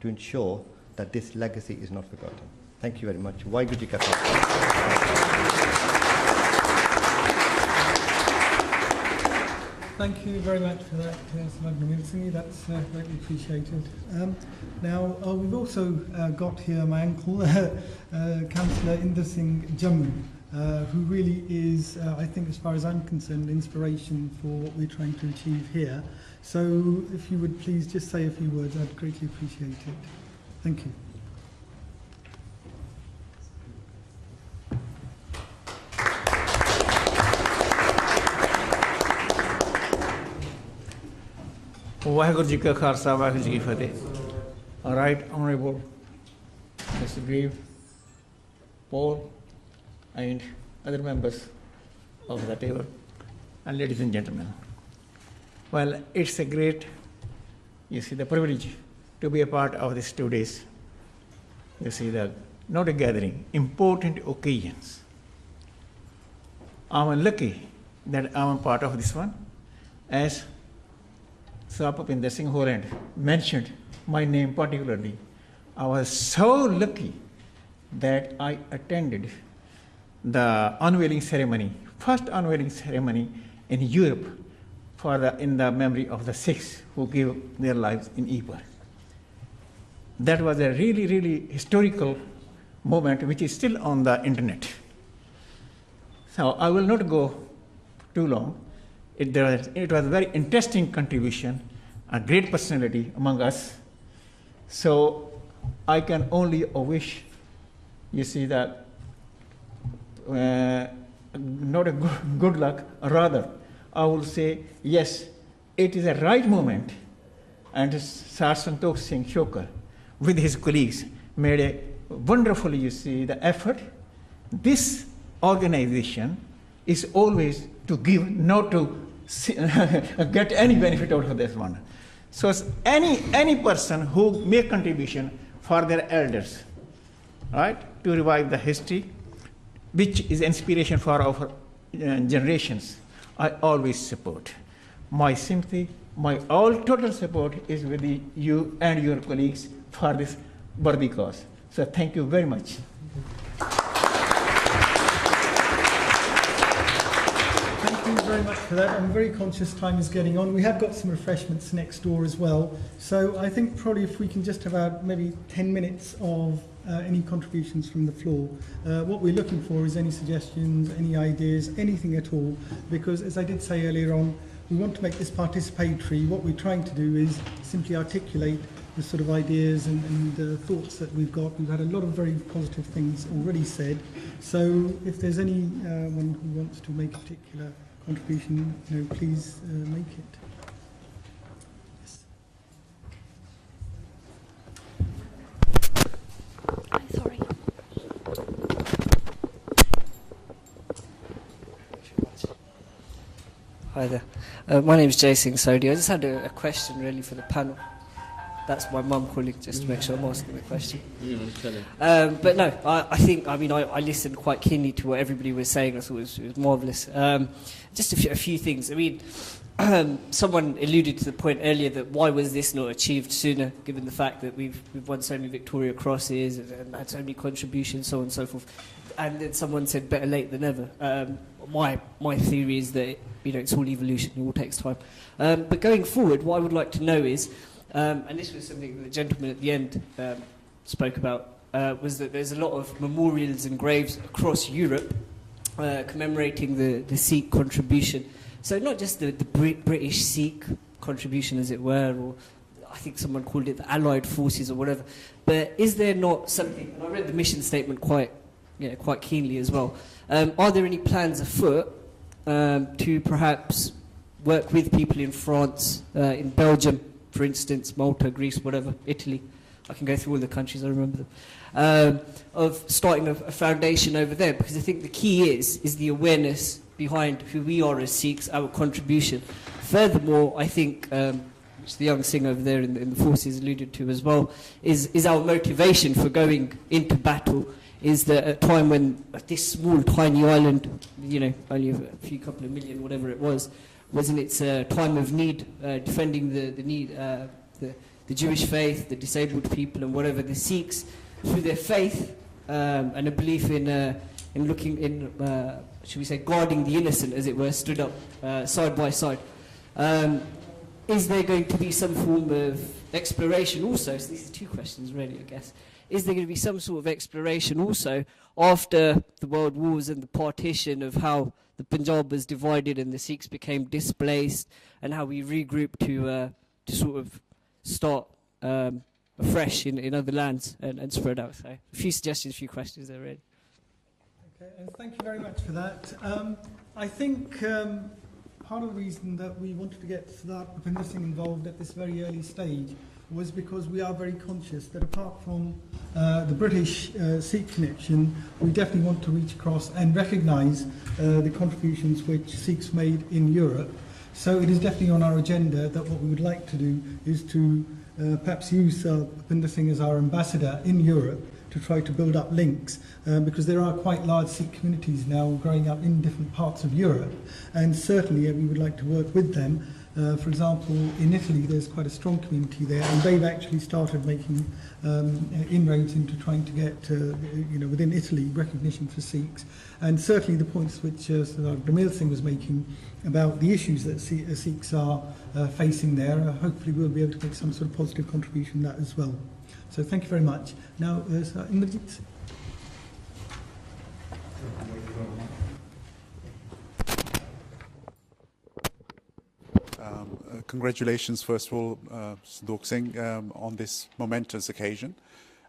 to ensure that this legacy is not forgotten. Thank you very much. Waheguru Ji Ka Khalsa. Thank you very much for that, Singh. That's greatly appreciated. Now, we've also got here my uncle, Councillor Inder Singh Jammu, who really is, I think, as far as I'm concerned, inspiration for what we're trying to achieve here. So if you would please just say a few words, I'd greatly appreciate it. Thank you. Waheguru Ji Ka Khalsa, Waheguru Ji Ki Fateh. Right Honourable Mr. Grieve, Paul, and other members of the table, and ladies and gentlemen. Well, it's a great, the privilege to be a part of these 2 days. Not a gathering, important occasions. I'm lucky that I'm a part of this one, as Sir Bhupinder Singh Holland mentioned my name particularly. I was so lucky that I attended the unveiling ceremony, first unveiling ceremony in Europe in the memory of the Sikhs who gave their lives in Ypres. That was a really, really historical moment which is still on the internet. So I will not go too long. It was a very interesting contribution, a great personality among us. So I can only wish, that not a good luck, rather, I will say, yes, it is a right moment. And Sir Santokh Singh Chhokar, with his colleagues, made a wonderful, the effort. This organization is always to give, not to get any benefit out of this one. So any person who make contribution for their elders, right, to revive the history, which is inspiration for our generations, I always support. My sympathy, my all total support is with you and your colleagues for this worthy cause. So thank you very much. Thank you very much for that. I'm very conscious time is getting on. We have got some refreshments next door as well. So I think probably if we can just have about maybe 10 minutes of any contributions from the floor. What we're looking for is any suggestions, any ideas, anything at all, because as I did say earlier on, we want to make this participatory. What we're trying to do is simply articulate the sort of ideas and thoughts that we've got. We've had a lot of very positive things already said. So if there's anyone who wants to make a particular contribution, please make it. Sorry. Hi there. My name is Singh Sodhi. I just had a question really for the panel. That's my mum calling just to make sure I'm asking the question. But no, I think, I listened quite keenly to what everybody was saying. I thought it was marvellous. Just a few things. I mean, someone alluded to the point earlier that why was this not achieved sooner, given the fact that we've won so many Victoria Crosses and had so many contributions, so on and so forth. And then someone said better late than never. My theory is that it's all evolution, it all takes time. But going forward, what I would like to know is, and this was something that the gentleman at the end spoke about, was that there's a lot of memorials and graves across Europe commemorating the Sikh contribution. So not just the British Sikh contribution, as it were, or I think someone called it the Allied Forces or whatever, but is there not something, and I read the mission statement quite keenly as well, are there any plans afoot to perhaps work with people in France, in Belgium, for instance, Malta, Greece, whatever, Italy, I can go through all the countries, I remember them, of starting a foundation over there, because I think the key is the awareness behind who we are as Sikhs, our contribution. Furthermore, I think, which the young Singh over there in the forces alluded to as well, is our motivation for going into battle, is that at a time when this small, tiny island, only a few couple of million, whatever it was in its time of need, defending the Jewish faith, the disabled people, and whatever, the Sikhs, through their faith and a belief in should we say, guarding the innocent, as it were, stood up side by side. Is there going to be some form of exploration also? So these are two questions, really, I guess. Is there going to be some sort of exploration also after the world wars and the partition of how the Punjab was divided and the Sikhs became displaced, and how we regrouped to sort of start afresh in other lands and spread out? So a few suggestions, a few questions there, really. Okay, and thank you very much for that. I think part of the reason that we wanted to get Sardar Bhupinder Singh involved at this very early stage was because we are very conscious that apart from the British Sikh connection, we definitely want to reach across and recognise the contributions which Sikhs made in Europe. So it is definitely on our agenda that what we would like to do is to perhaps use Bhupinder Singh as our ambassador in Europe to try to build up links, because there are quite large Sikh communities now growing up in different parts of Europe, and certainly we would like to work with them. For example, in Italy there's quite a strong community there, and they've actually started making inroads into trying to get within Italy recognition for Sikhs. And certainly the points which Sardar Gurmil Singh was making about the issues that Sikhs are facing there, hopefully we'll be able to make some sort of positive contribution to that as well. So thank you very much. Now, Indrajit. Congratulations, first of all, Santokh Singh, on this momentous occasion.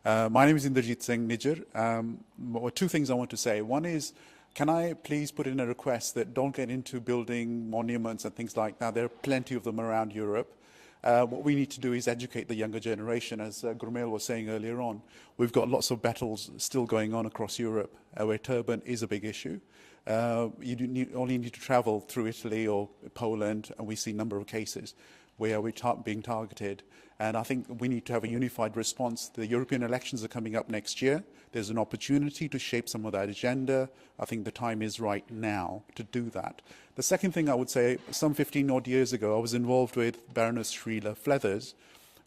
My name is Indrajit Singh Nijjar. Two things I want to say. One is, can I please put in a request that don't get into building monuments and things like that. There are plenty of them around Europe. What we need to do is educate the younger generation, as Gurmail was saying earlier on. We've got lots of battles still going on across Europe where turban is a big issue. You only need to travel through Italy or Poland, and we see a number of cases. where we're being targeted. And I think we need to have a unified response. The European elections are coming up next year. There's an opportunity to shape some of that agenda. I think the time is right now to do that. The second thing I would say, some 15 odd years ago, I was involved with Baroness Shrila Flethers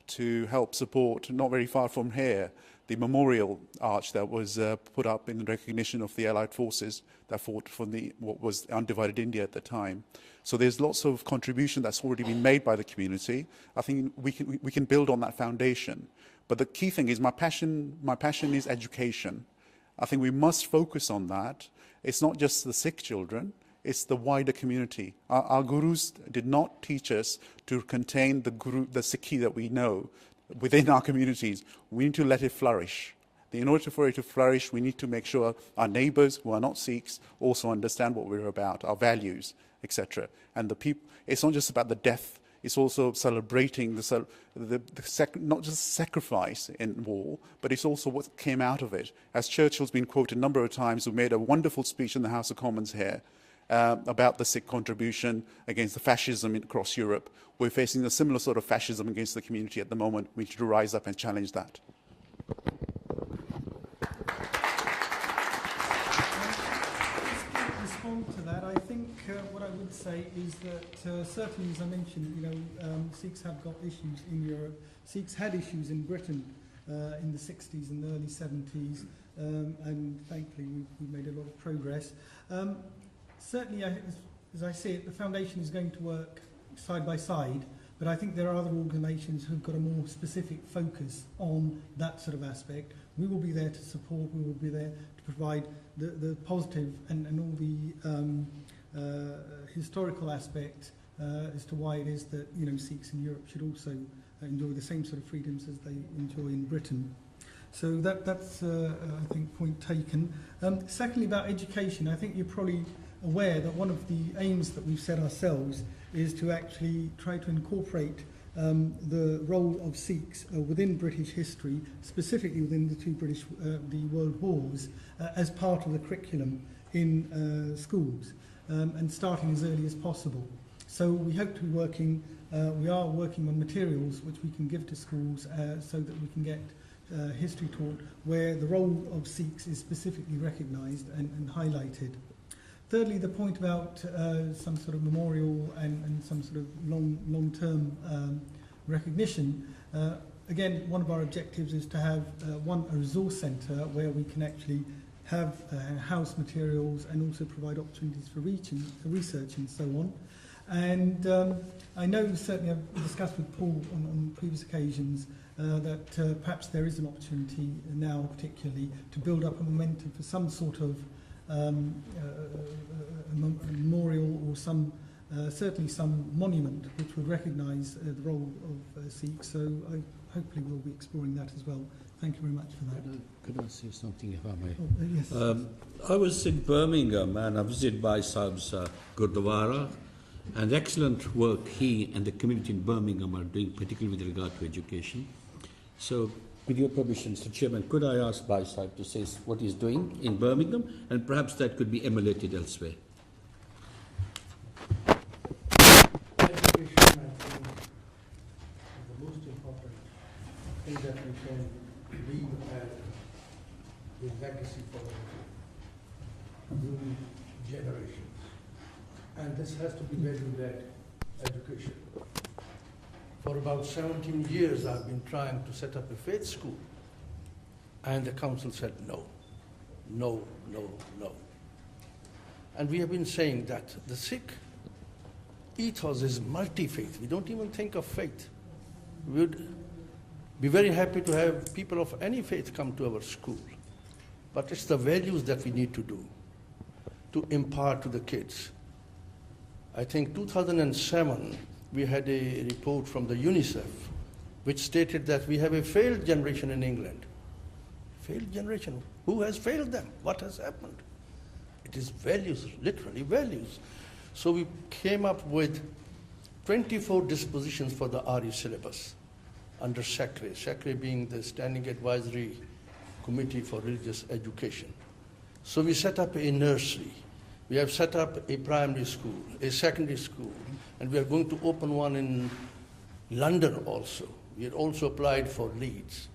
to help support, not very far from here, the memorial arch that was put up in recognition of the Allied forces that fought for what was undivided India at the time. So there's lots of contribution that's already been made by the community. I think we can build on that foundation. But the key thing is my passion is education. I think we must focus on that. It's not just the Sikh children, it's the wider community. Our gurus did not teach us to contain the Sikhi that we know within our communities. We need to let it flourish. In order for it to flourish, we need to make sure our neighbors who are not Sikhs also understand what we're about, our values, etc. And the people, it's not just about the death, it's also celebrating not just sacrifice in war, but it's also what came out of it. As Churchill's been quoted a number of times, who made a wonderful speech in the House of Commons here about the Sikh contribution against the fascism across Europe. We're facing a similar sort of fascism against the community at the moment. We need to rise up and challenge that. Respond to that, I think what I would say is that certainly, as I mentioned, Sikhs have got issues in Europe. Sikhs had issues in Britain in the 60s and the early 70s, and thankfully we've made a lot of progress. Certainly, as I see it, the foundation is going to work side by side, but I think there are other organisations who've got a more specific focus on that sort of aspect. We will be there to support, we will be there to provide the positive and all the historical aspect as to why it is that Sikhs in Europe should also enjoy the same sort of freedoms as they enjoy in Britain. So that's, I think, point taken. Secondly, about education, I think you're probably aware that one of the aims that we've set ourselves is to actually try to incorporate the role of Sikhs within British history, specifically within the World Wars, as part of the curriculum in schools, and starting as early as possible. So we hope to be working, we are working on materials which we can give to schools so that we can get history taught where the role of Sikhs is specifically recognised and highlighted. Thirdly, the point about some sort of memorial and some sort of long-term recognition. Again, one of our objectives is to have a resource centre where we can actually have house materials and also provide opportunities for research and so on. And I know certainly I've discussed with Paul on previous occasions that perhaps there is an opportunity now particularly to build up a momentum for some sort of a memorial or certainly some monument which would recognise the role of Sikhs. So hopefully we'll be exploring that as well. Thank you very much for that. Could I say something if I may? Oh, yes. I was in Birmingham and I visited Bhai Sahib's Gurdwara, and excellent work he and the community in Birmingham are doing, particularly with regard to education. So, with your permission, Mr. Chairman, could I ask Bhai Sahib to say what he's doing in Birmingham, and perhaps that could be emulated elsewhere? Education, I think, is the most important thing that we can leave as a legacy for the new generations. And this has to be value-led education. For about 17 years, I've been trying to set up a faith school, and the council said no, no, no, no. And we have been saying that the Sikh ethos is multi-faith. We don't even think of faith. We would be very happy to have people of any faith come to our school, but it's the values that we need to do, to impart to the kids. I think 2007, we had a report from the UNICEF which stated that we have a failed generation in England. Failed generation? Who has failed them? What has happened? It is values, literally values. So we came up with 24 dispositions for the RE syllabus under SACRE, SACRE being the Standing Advisory Committee for Religious Education. So we set up a nursery. We have set up a primary school, a secondary school, and we are going to open one in London also. We had also applied for Leeds.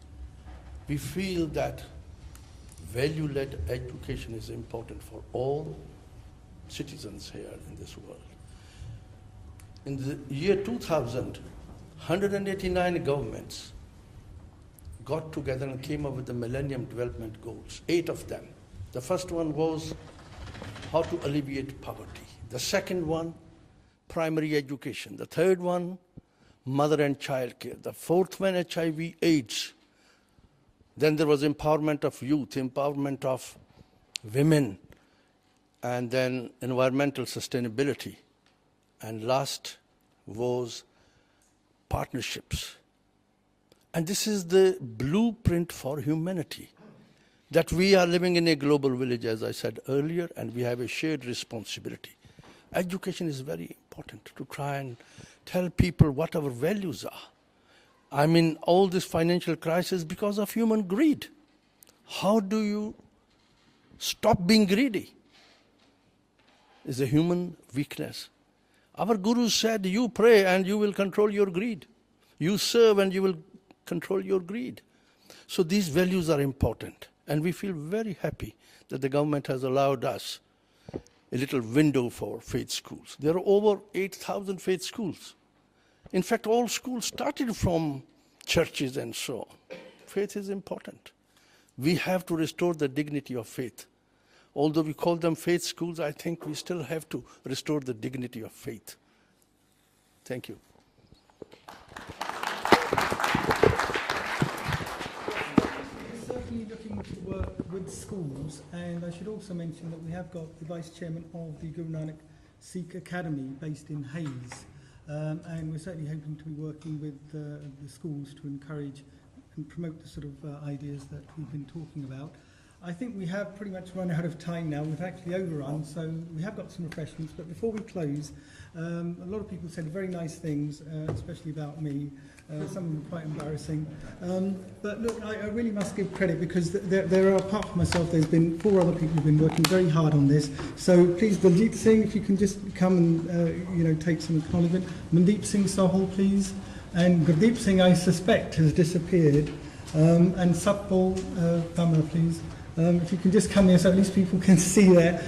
We feel that value-led education is important for all citizens here in this world. In the year 2000, 189 governments got together and came up with the Millennium Development Goals, 8 of them. The first one was how to alleviate poverty. The second one, primary education. The third one, mother and child care. The fourth one, HIV AIDS. Then there was empowerment of youth, empowerment of women, and then environmental sustainability. And last was partnerships. And this is the blueprint for humanity, that we are living in a global village, as I said earlier, and we have a shared responsibility. Education is very important to try and tell people what our values are. I mean, all this financial crisis because of human greed. How do you stop being greedy? It's a human weakness. Our Guru said, you pray and you will control your greed. You serve and you will control your greed. So these values are important. And we feel very happy that the government has allowed us a little window for faith schools. There are over 8,000 faith schools. In fact, all schools started from churches and so on. Faith is important. We have to restore the dignity of faith. Although we call them faith schools, I think we still have to restore the dignity of faith. Thank you. We're certainly looking to work with schools, and I should also mention that we have got the Vice Chairman of the Guru Nanak Sikh Academy based in Hayes. And we're certainly hoping to be working with the schools to encourage and promote the sort of ideas that we've been talking about. I think we have pretty much run out of time now. We've actually overrun, so we have got some refreshments. But before we close, a lot of people said very nice things, especially about me. Some of them quite embarrassing. But look, I really must give credit because there are, apart from myself, there's been 4 other people who've been working very hard on this. So please, Baljeet Singh, if you can just come and take some acknowledgement. Mandeep Singh Sohal, please. And Gurdeep Singh, I suspect, has disappeared. And Satpal Pamela, please. If you can just come here so at least people can see there.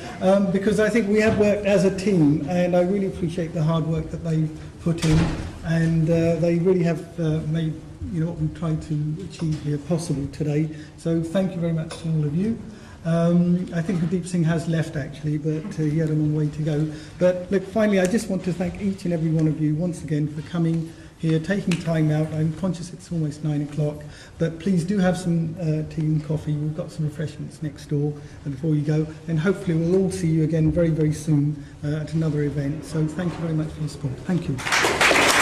Because I think we have worked as a team, and I really appreciate the hard work that they've put in. And they really have made what we've tried to achieve here possible today. So thank you very much to all of you. I think Gurdeep Singh has left actually, but he had a long way to go. But look, finally, I just want to thank each and every one of you once again for coming here, taking time out. I'm conscious it's almost 9 o'clock, but please do have some tea and coffee. We've got some refreshments next door before you go, and hopefully we'll all see you again very, very soon at another event. So thank you very much for your support. Thank you.